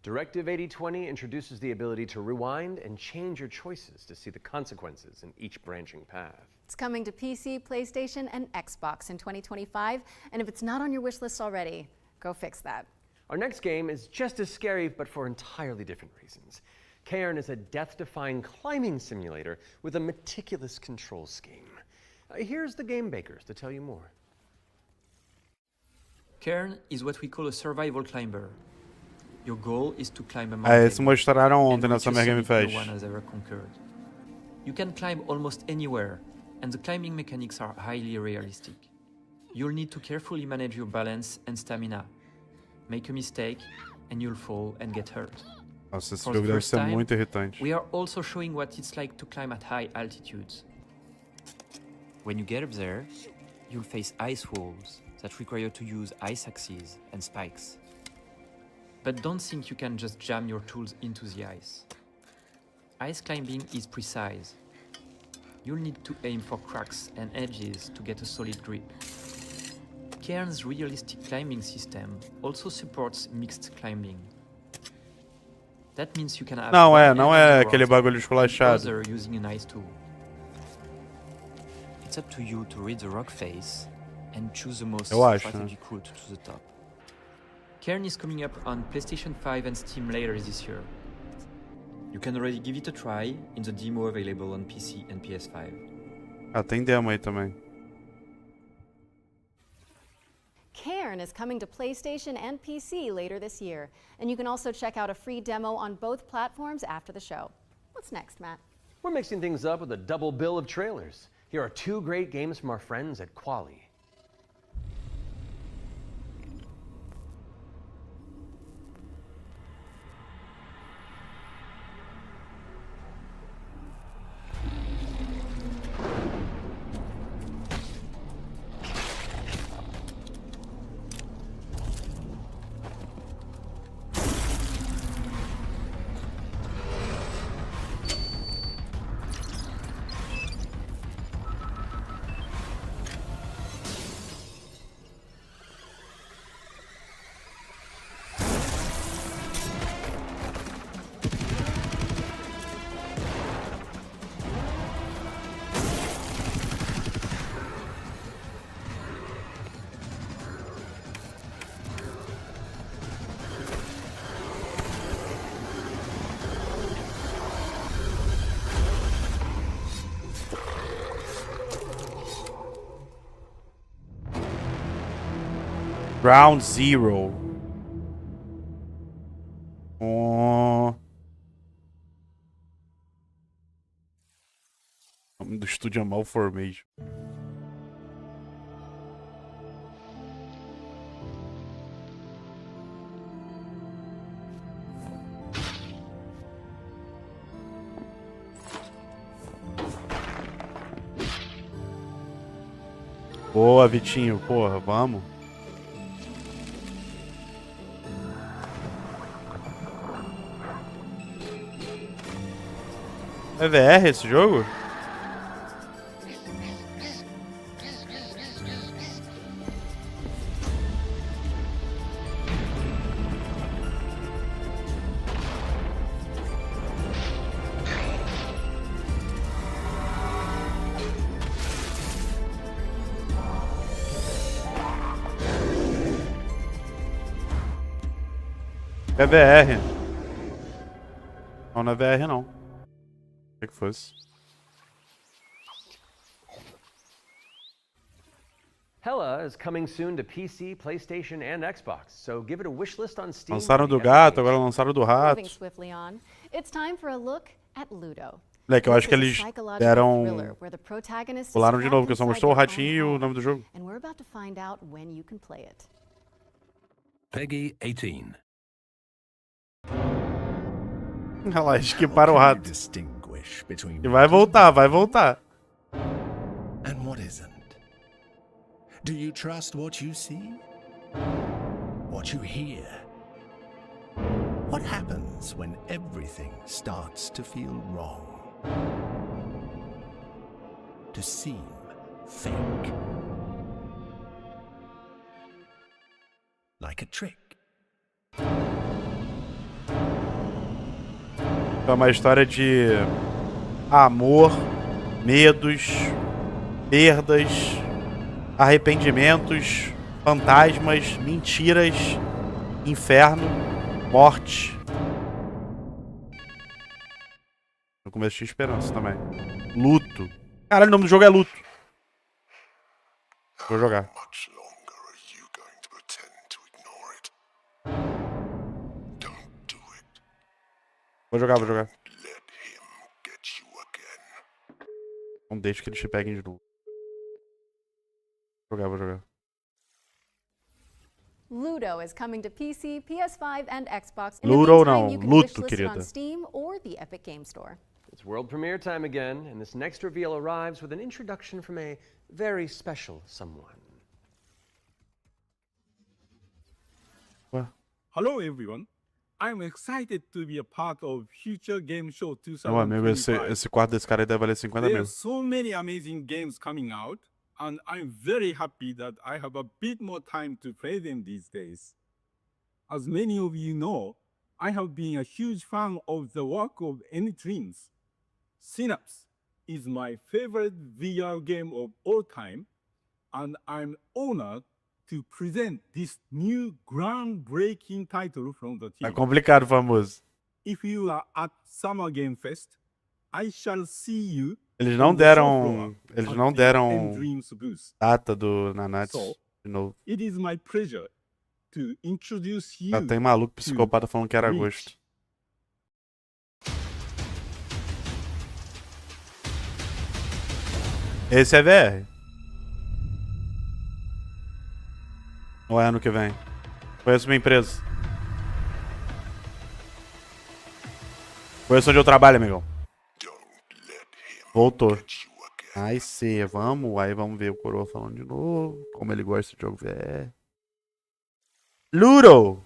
Directive 8020 introduces the ability to rewind and change your choices to see the consequences in each branching path. It's coming to PC, PlayStation, and Xbox in 2025, and if it's not on your wish list already, go fix that. Our next game is just as scary, but for entirely different reasons. Cairn is a death-defying climbing simulator with a meticulous control scheme. Here's the game bakers to tell you more. Cairn is what we call a survival climber. Your goal is to climb a Ah, mountain. esse mostraram ontem and na reach a Summer Game summit Fest. no one has ever conquered. You can climb almost anywhere, and the climbing mechanics are highly realistic. You'll need to carefully manage your balance and stamina. Make a mistake, and you'll fall and get hurt. Nossa, esse For jogo the deve first ser time, muito irritante. we are also showing what it's like to climb at high altitudes. When you get up there, you'll face ice walls that require you to use ice axes and spikes. But don't think you can just jam your tools into the ice. Ice climbing is precise. You'll need to aim for cracks and edges to get a solid grip. Cairn's realistic climbing system also supports mixed climbing. That means you can have Não one é, não hand é on the aquele rock bagulho and esculachado. the other using an ice tool. It's up to you to read the rock face and choose the most Eu acho, né? strategic route to the top. Cairn is coming up on PlayStation 5 and Steam later this year. You can already give it a try in the demo available on PC and PS5. Ah, tem demo aí também. Cairn is coming to PlayStation and PC later this year, and you can also check out a free demo on both platforms after the show. What's next, Matt? We're mixing things up with a double bill of trailers. Here are two great games from our friends at Quali. Ground Zero. Oh. O nome do estúdio é Malformation. Boa, Vitinho. Porra, vamos. É VR esse jogo? É VR. Não, não é VR não. O que fosse? Hella is coming soon to PC, PlayStation, and Xbox, so give it a wishlist on Steam. Lançaram do gato, agora lançaram do rato. Moving swiftly on, it's time for a look at Ludo. Moleque, eu acho que eles deram... where the protagonist is Pularam de novo, trapped porque só inside mostrou o their ratinho e own o home, nome do jogo. and we're about to find out when you can play it. Peggy 18. Olha lá, esquiparam o rato. Distinguish between E vai voltar, vai voltar. and what isn't. Do you trust what you see? What you hear? What happens when everything starts to feel wrong? To seem fake? Like a trick? É uma história de amor, medos, perdas, arrependimentos, fantasmas, mentiras, inferno, morte. No começo tinha esperança também. Luto. Caralho, o nome do jogo é Luto. Vou jogar. Vou jogar, vou jogar. Não deixe que eles te peguem de novo. Vou jogar, vou jogar. Ludo is coming to PC, PS5, and Xbox. Ludo não, Luto, querida. On Steam or the Epic Game Store. It's world premiere time again, and this next reveal arrives with an introduction from a very special someone. Hello everyone. I'm excited to be a part of Future Game Show Meu amigo, 2025. esse quarto desse cara aí deve valer 50 There mil. are so many amazing games coming out, and I'm very happy that I have a bit more time to play them these days. As many of you know, I have been a huge fan of the work of Anytrees. Synapse is my favorite VR game of all time, and I'm honored to present this new groundbreaking title from the team. É complicado, famoso. If you are at Summer Game Fest, I shall see you. Eles não deram data do Nanatsu de novo. It is my pleasure to introduce you. Já tem maluco psicopata falando que era agosto. Esse é VR? Ou é ano que vem? Conheço minha empresa. Conheço onde eu trabalho, amigão. Voltou. Aí sim, vamos. Aí vamos ver o Coroa falando de novo. Como ele gosta de jogo VR. Ludo!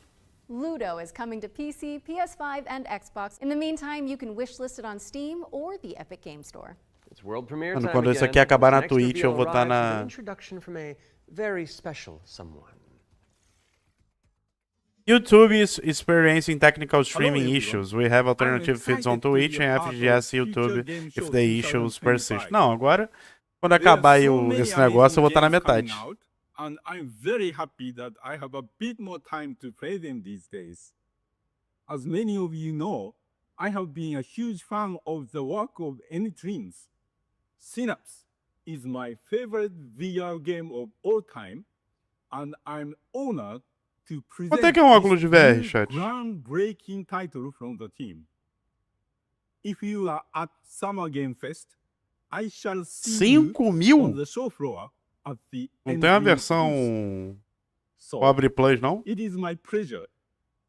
Ludo is coming to PC, PS5, and Xbox. In the meantime, you can wishlist it on Steam or the Epic Game Store. It's world premiere Mano, time quando isso again, aqui acabar na and this next Twitch, eu vou estar reveal arrives with na... an introduction from a very special someone. YouTube is experiencing technical streaming everyone. issues. We have alternative feeds on Twitch and FGS YouTube if the issues persist. Não, agora, quando acabar aí esse negócio, eu vou estar na metade. And I'm very happy that I have a bit more time to play them these days. As many of you know, I have been a huge fan of the work of Anytrees. Synapse is my favorite VR game of all time, and I'm honored to present Quanto é que é um óculos de VR, this chat? groundbreaking title from the team. If you are at Summer Game Fest, I shall see you 5.000? on the show floor at the Não tem a Endgame versão So, Pobre Plus, não? It is my pleasure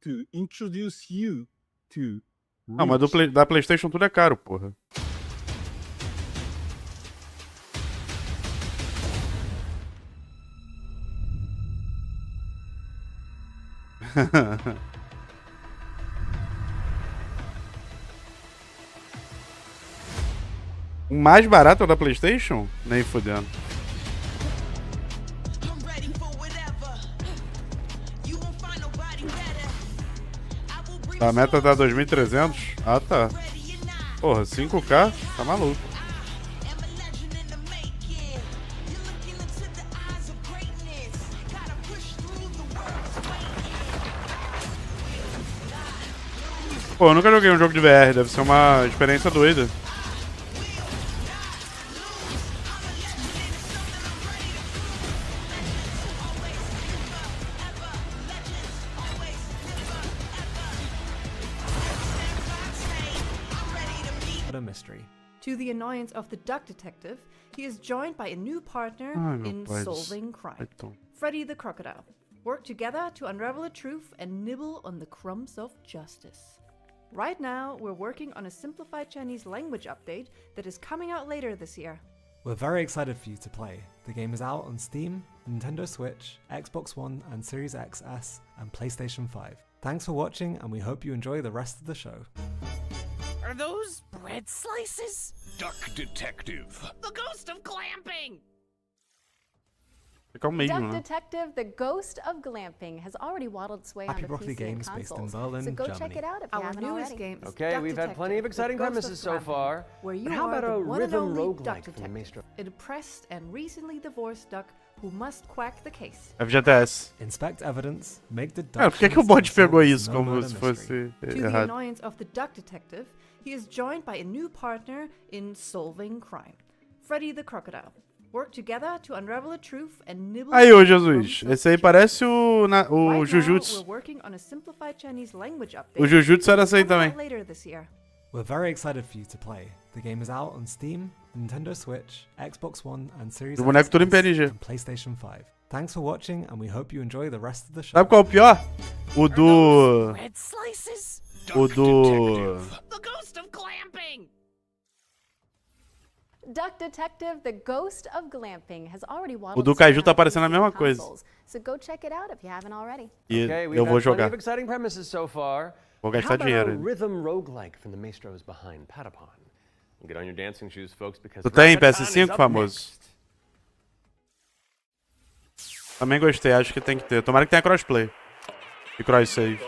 to introduce you to Não, mas da PlayStation tudo é caro, porra. O mais barato é o da PlayStation? Nem fudendo. A meta tá 2.300? Ah, tá. Porra, 5K? Tá maluco. Pô, eu nunca joguei um jogo de VR, deve ser uma experiência doida. A mystery. To the annoyance of the duck detective, he is joined by a new partner in solving crime. Freddy the Crocodile. Work together to unravel the truth and nibble on the crumbs of justice. Right now, we're working on a simplified Chinese language update that is coming out later this year. We're very excited for you to play. The game is out on Steam, Nintendo Switch, Xbox One and Series XS, and PlayStation 5. Thanks for watching, and we hope you enjoy the rest of the show. Are those bread slices? Duck Detective. The ghost of glamping! Fica o mesmo, Duck né? Detective, the ghost of glamping, has already waddled its way Happy onto Broccoli PC and Games based in consoles. Berlin, so go Germany. check it out if you Our haven't newest already. game is Okay, Duck we've had plenty of Detective, exciting the Ghost premises of so Glamping, far. Where you How are about the a one and rhythm only duck roguelike from the detective, Maestro? a depressed and recently divorced duck who must quack the case. FGTS. Inspect evidence, make the Cara, por que o bot pegou isso como se fosse To the errado? annoyance of the duck detective, he is joined by a new partner in solving crime. Freddy the Crocodile. Work together to unravel the truth and nibble. Aí, ô Jesus, esse aí parece o Right now, Jujutsu. we're working on a simplified Chinese language update. O Jujutsu era esse aí coming out também. later this year. We're very excited for you to play. The game is out on Steam, Nintendo Switch, Xbox One and Series O boneco tudo em XS, PNG. and PlayStation 5. Thanks for watching, and we hope you enjoy the rest of the show. Sabe qual é o pior? O do... Bread slices? O do... The ghost of glamping! Duck Detective, the ghost of glamping, has already O waddled do its way Kaiju tá onto aparecendo a PC mesma and coisa. consoles. So go check it out if you haven't already. E Okay, we've eu vou had plenty jogar. of exciting premises so far. Vou How gastar about dinheiro. a rhythm roguelike from the maestros behind Patapon? Get on your dancing shoes, folks, because Tu tem Patapon is PS5, up famoso? Também gostei, acho que tem que ter. Tomara que tenha crossplay. E cross save.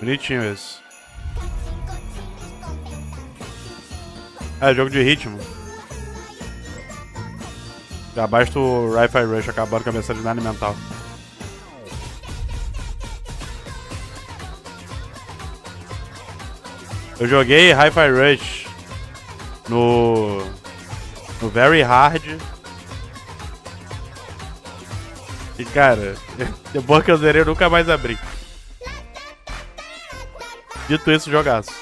Bonitinho esse. É, jogo de ritmo. Já basta o Hi-Fi Rush acabando com a minha sanidade mental. Eu joguei Hi-Fi Rush no Very Hard. E cara, depois que eu zerei, eu nunca mais abri. Dito isso, jogaço.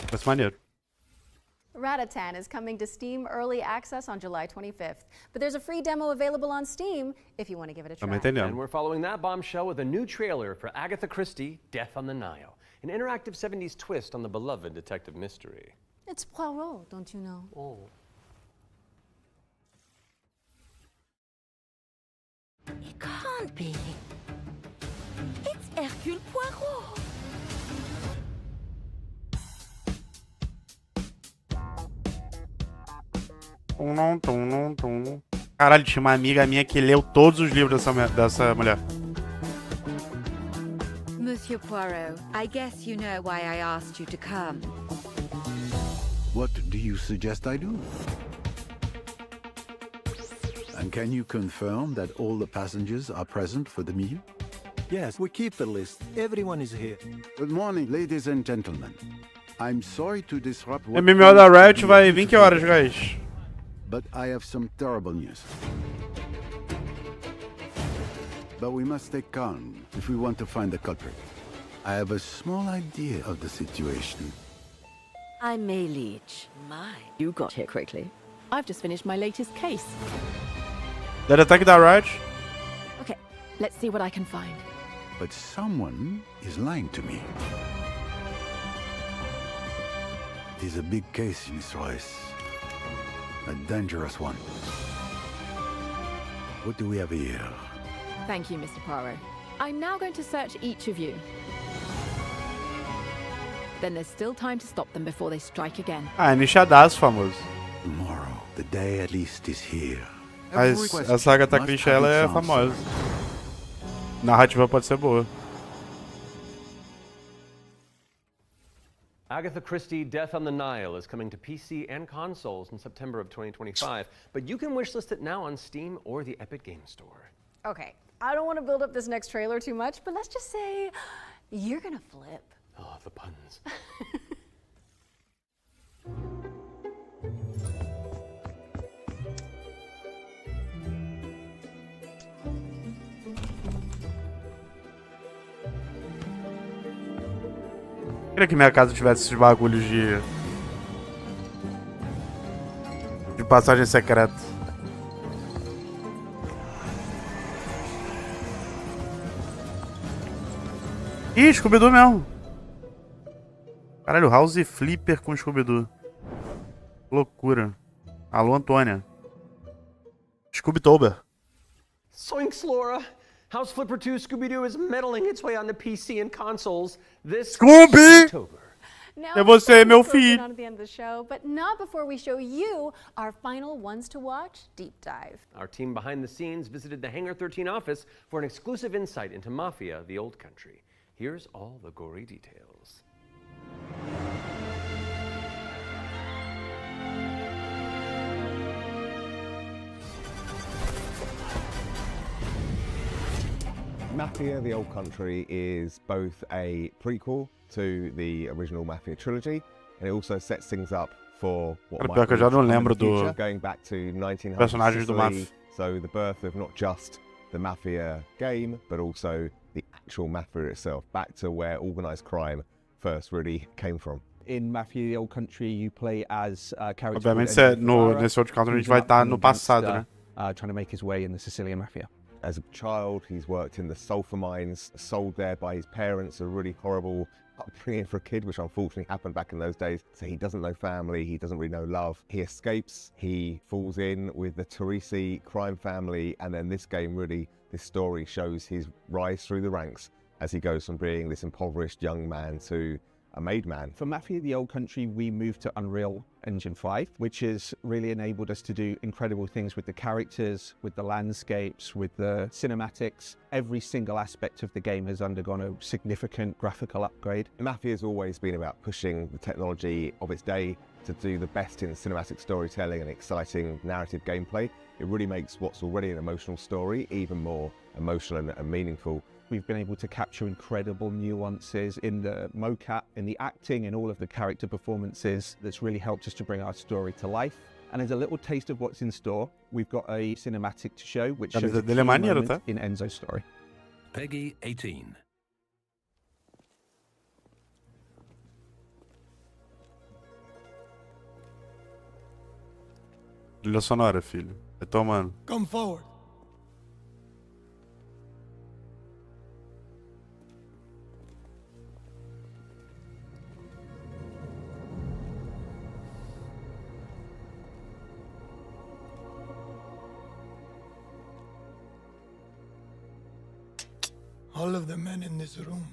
Parece maneiro. Ratatan is coming to Steam Early Access on July 25th, but there's a free demo available on Steam if you want to give it a try. And we're following that bombshell with a new trailer for Agatha Christie, Death on the Nile, an interactive 70s twist on the beloved detective mystery. It's Poirot, don't you know? Oh. It can't be. It's Hercule Poirot. Caralho, tinha uma amiga minha que leu todos os livros dessa mulher. Monsieur Poirot, I guess you know why I asked you to come. What do you suggest I do? And can you confirm that all the passengers are present for the meal? Yes, we keep the list. Everyone is here. Good morning, ladies and gentlemen. I'm sorry to disrupt what MMO da Riot vai vir que horas, guys? But I have some terrible news. But we must stay calm if we want to find the culprit. I have a small idea of the situation. I'm May Leach. My, you got here quickly. I've just finished my latest case. Did attack da Riot? Okay, let's see what I can find. But someone is lying to me. It is a big case, Miss Royce. A dangerous one. What do we have here? Thank you, Mr. Poirot. I'm now going to search each of you. Then there's still time to stop them before they strike again. Ah, nichadaço, famoso. Tomorrow, the day at least is here. Mas a saga da Christian ela é famosa. Narrativa pode ser boa. Agatha Christie Death on the Nile is coming to PC and consoles in September of 2025, but you can wishlist it now on Steam or the Epic Game Store. Okay, I don't want to build up this next trailer too much, but let's just say you're gonna flip. Oh, the puns. Queria que minha casa tivesse esses bagulhos de passagem secreta. Ih, Scooby-Doo mesmo. Caralho, House Flipper com Scooby-Doo. Loucura. Alô, Antônia. Scooby-Tober. Soinks, Laura! House Flipper 2 Scooby-Doo is meddling its way onto PC and consoles this October. Now, É você, meu filho. On at the end of the show, but not before we show you our final ones to watch deep dive. Our team behind the scenes visited the Hangar 13 office for an exclusive insight into Mafia: The Old Country. Here's all the gory details. Mafia: The Old Country is both a prequel to the original Mafia trilogy, and it also sets things up for what might Pior que eu já não come in lembro the future, do going back to 1900 personagens do Mafia. So the birth of not just the Mafia game, but also the actual Mafia itself, back to where organized crime first really came from. In Mafia: The Old Country, you play as characters. Obviamente, nesse outro country a gente vai estar no passado, né? Trying to make his way in the Sicilian Mafia. As a child, he's worked in the sulfur mines, sold there by his parents, a really horrible upbringing for a kid, which unfortunately happened back in those days. So he doesn't know family, he doesn't really know love. He escapes, he falls in with the Teresi crime family, and then this game really, this story shows his rise through the ranks as he goes from being this impoverished young man to a made man. For Mafia: The Old Country, we moved to Unreal Engine 5, which has really enabled us to do incredible things with the characters, with the landscapes, with the cinematics. Every single aspect of the game has undergone a significant graphical upgrade. Mafia has always been about pushing the technology of its day to do the best in cinematic storytelling and exciting narrative gameplay. It really makes what's already an emotional story even more emotional and meaningful. We've been able to capture incredible nuances in the mocap, in the acting, in all of the character performances that's really helped us to bring our story to life. And as a little taste of what's in store, we've got a cinematic to show which shows a key moment in Enzo's story. Peggy 18. Trilha sonora, filho. É tomando. Come forward. All of the men in this room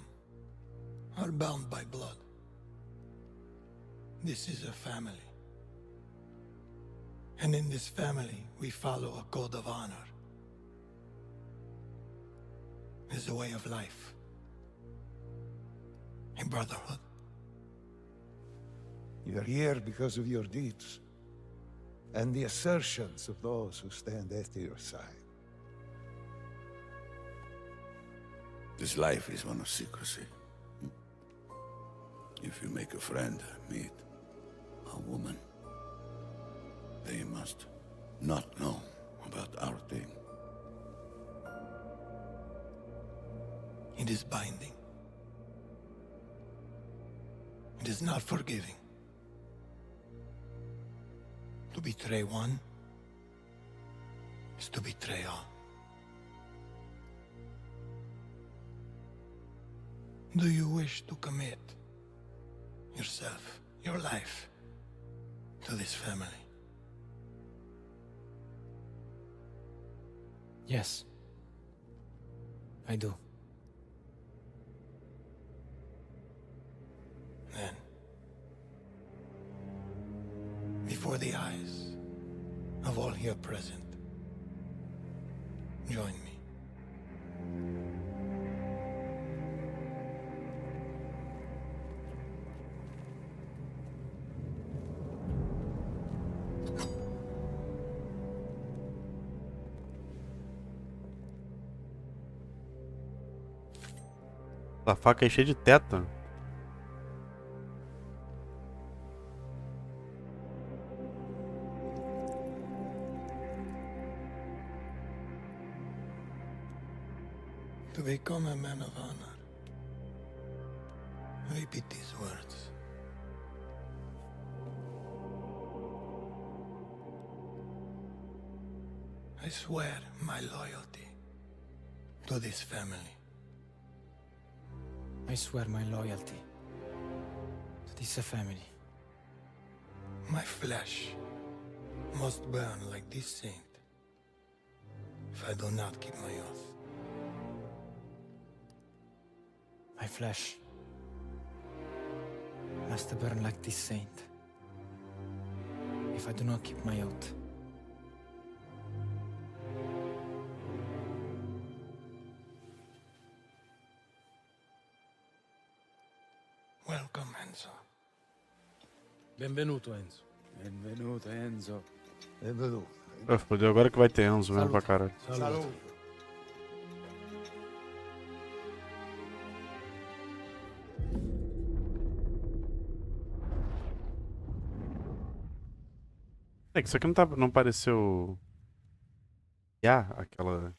are bound by blood. This is a family. And in this family, we follow a code of honor. It's a way of life, a brotherhood. You're here because of your deeds. and the assertions of those who stand at your side. This life is one of secrecy. If you make a friend, meet a woman, they must not know about our thing. It is binding. It is not forgiving. To betray one is to betray all. Do you wish to commit yourself, your life, to this family? Yes, I do. Then, before the eyes of all here present, join me. A faca é cheia de tétano. To become a man of honor, repeat these words. I swear my loyalty to this family. I swear my loyalty to this family. My flesh must burn like this saint if I do not keep my oath. My flesh must burn like this saint if I do not keep my oath. Welcome, Enzo. Benvenuto, Enzo. Benvenuto, Enzo. Benvenuto. Fodeu, agora que vai ter Enzo mesmo pra caralho. Salud. É que isso aqui não pareceu... aquela...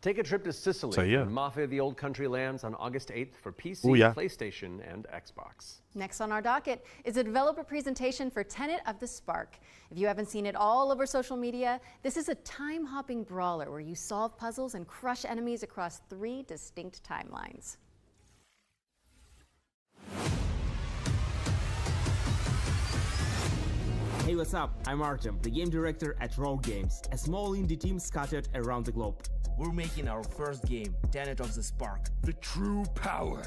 Take a trip to Sicily, when Mafia of the Old Country lands on August 8th for PC, PlayStation, and Xbox. Next on our docket is a developer presentation for Tenet of the Spark. If you haven't seen it all over social media, this is a time-hopping brawler where you solve puzzles and crush enemies across 3 distinct timelines. Hey, what's up? I'm Artem, the game director at Rogue Games, a small indie team scattered around the globe. We're making our first game, Tenet of the Spark. The true power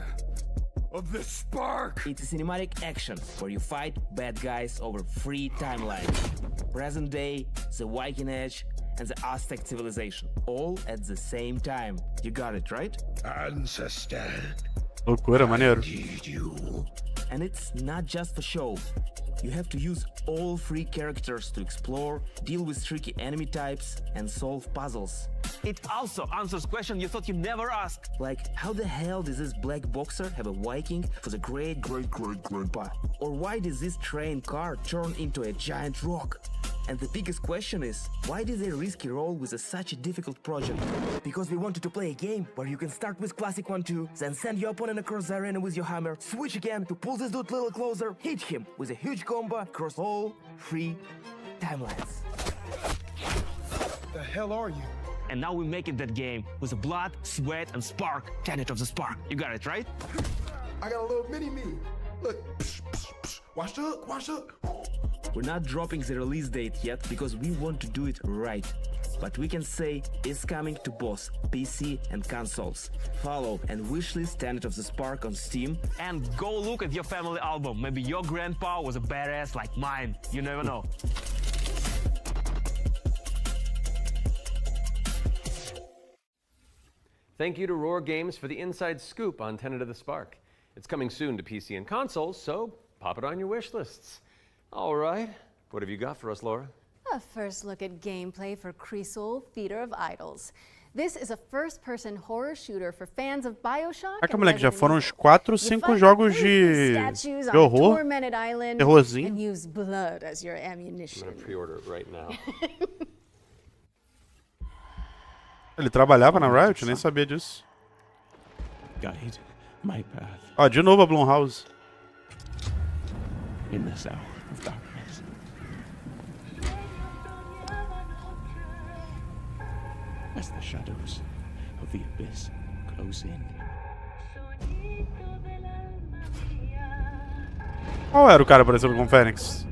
of the Spark! It's a cinematic action where you fight bad guys over 3 timelines. Present day, the Viking Age, and the Aztec civilization, all at the same time. You got it, right? Ancestor. Loucura, maneiro. And it's not just for show. You have to use all 3 characters to explore, deal with tricky enemy types, and solve puzzles. It also answers questions you thought you'd never ask. Like, how the hell does this black boxer have a Viking for the great-great-great-grandpa? Or why does this train car turn into a giant rock? And the biggest question is, why did they risk a role with such a difficult project? Because we wanted to play a game where you can start with classic 1-2, then send your opponent across the arena with your hammer, switch again to pull this dude a little closer, hit him with a huge combo across all 3 timelines. The hell are you? And now we're making that game with the blood, sweat, and spark, Tenet of the Spark. You got it, right? I got a little mini-me. Look, watch the hook, watch the hook. We're not dropping the release date yet because we want to do it right. But we can say it's coming to both PC and consoles. Follow and wishlist Tenet of the Spark on Steam. And go look at your family album. Maybe your grandpa was a badass like mine. You never know. Thank you to Roar Games for the inside scoop on Tenet of the Spark. It's coming soon to PC and consoles, so pop it on your wish lists. All right, What have you got for us, Laura? A first look at gameplay for Crisol, Feeder of Idols. This is a first-person horror shooter for fans of BioShock. Caraca, moleque, já foram uns 4 ou 5 jogos de horror. Terrorzinho. And use blood as your ammunition. I'm gonna pre-order it right now. Ele trabalhava na Riot, eu nem sabia disso. Guide my path. Ó, de novo a Blumhouse. In this hour of darkness. As the shadows of the abyss close in. Qual era o cara parecendo com o Fênix?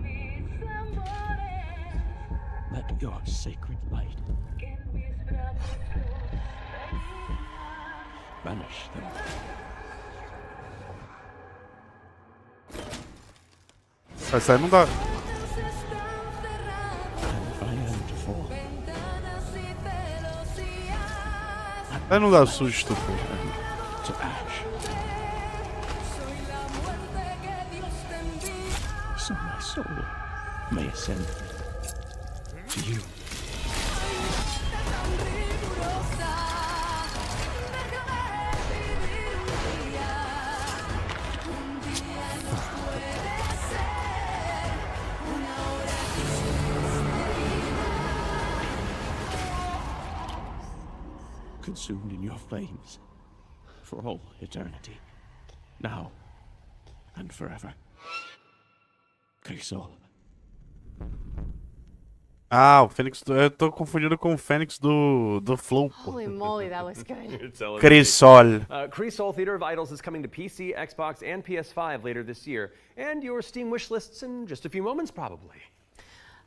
Let your sacred light banish them. Essa aí não dá. Aí não dá susto, pô. So my soul may ascend to you. Consumed in your flames for all eternity, now and forever. Crisol. Ah, o Fênix do... Eu tô confundindo com o Fênix do Flow, pô. Holy moly, that looks good. Crisol. Crisol Theater of Idols is coming to PC, Xbox, and PS5 later this year, and your Steam wish lists in just a few moments, probably.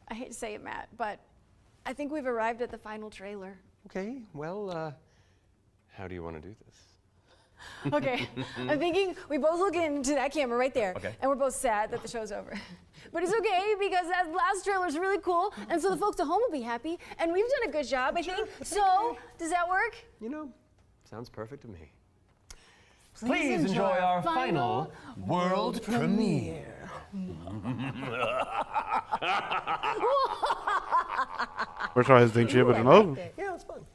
I hate to say it, Matt, but I think we've arrived at the final trailer. Okay, well, how do you want to do this? Okay, I'm thinking we both look into that camera right there, Okay. and we're both sad that the show's over. But it's okay, because that last trailer's really cool, and so the folks at home will be happy, and we've done a good job, I think. So, does that work? You know, sounds perfect to me. Please enjoy our final world premiere. Vou jogar Resident Evil de novo? Yeah, it's fun.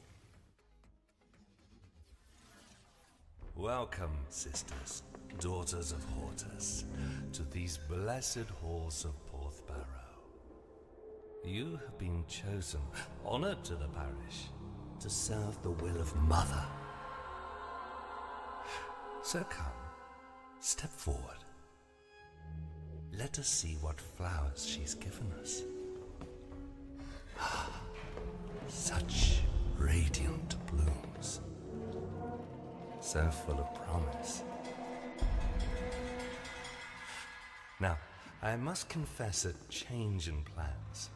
Welcome, sisters, daughters of Hortus, to these blessed halls of Porthbarrow. You have been chosen, honored to the parish, to serve the will of Mother. So come, step forward. Let us see what flowers she's given us. Such radiant blooms. So full of promise. Now, I must confess a change in plans.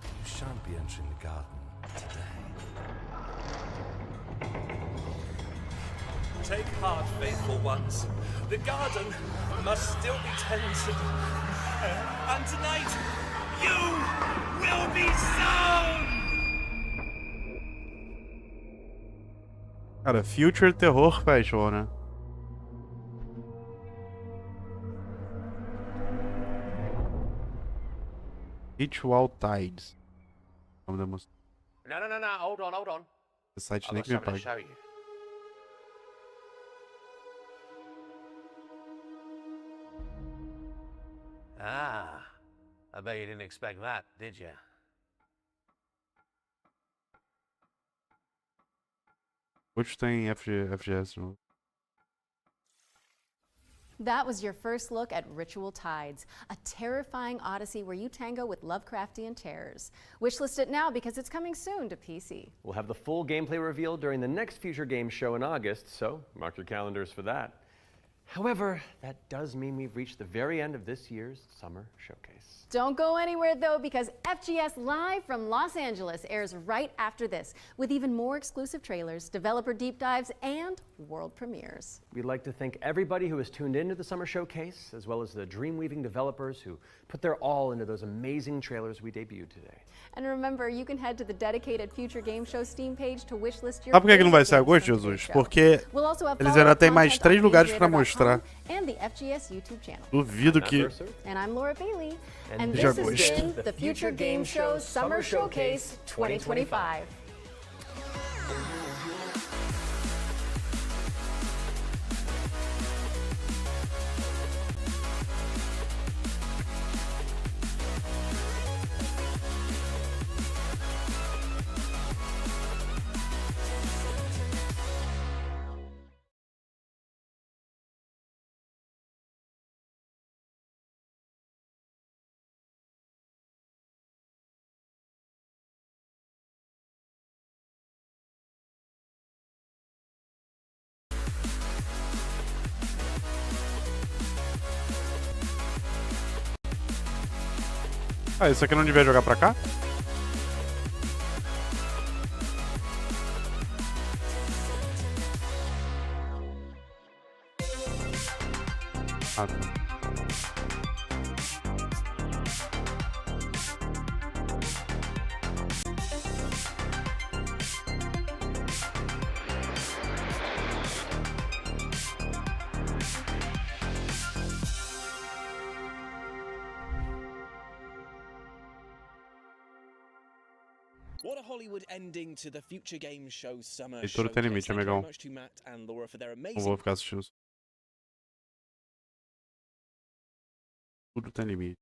You shan't be entering the garden today. Take heart, faithful ones. The garden must still be tended. And tonight, you will be sown! Cara, Future Terror Fashion, né? Ritual Tides. Vamos demonstrar. No. Hold on. Esse site I've nem got que me something to paga. show you. Ah, I bet you didn't expect that, did you? Hoje tem FGS de novo. That was your first look at Ritual Tides, a terrifying odyssey where you tango with Lovecraftian terrors. Wishlist it now because it's coming soon to PC. We'll have the full gameplay reveal during the next Future Games show in August, so mark your calendars for that. However, that does mean we've reached the very end of this year's summer showcase. Don't go anywhere though, because FGS Live from Los Angeles airs right after this, with even more exclusive trailers, developer deep dives, and world premieres. We'd like to thank everybody who has tuned into the summer showcase, as well as the dream-weaving developers who put their all into those amazing trailers we debuted today. And remember, you can head to the dedicated Future Game Show Steam page to wishlist your Sabe por que não vai ser agosto, Jesus? Porque eles ainda têm mais 3 lugares para mostrar mostrar. And the FGS YouTube channel. Duvido que... And I'm Laura Bailey. And Já this has been the Future Game Show Summer Showcase 2025. Ah, isso aqui não devia jogar pra cá? Ah, tá. What a Hollywood ending to the Future Game Show Summer E tudo tem limite, Showcase. Thank you amigão. very much to Matt and Laura for their Não amazing vou ficar assistindo. Tudo tem limite.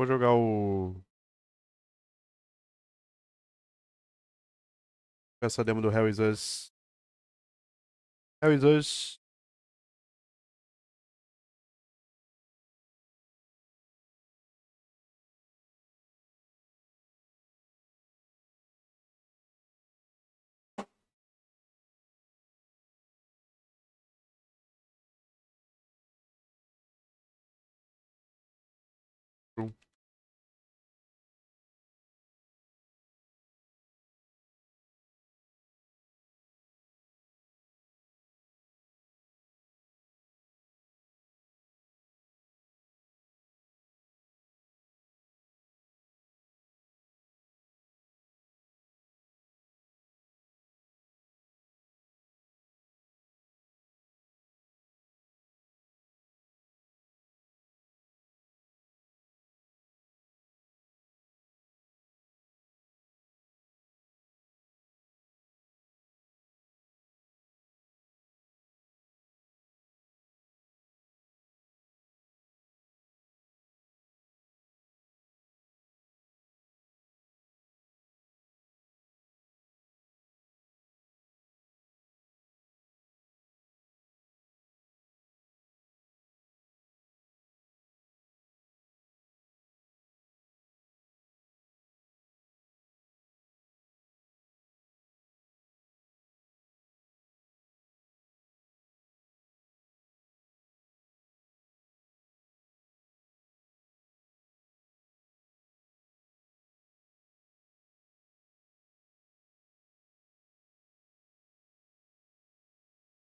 Vou jogar essa demo do Hell is Us. Hell is Us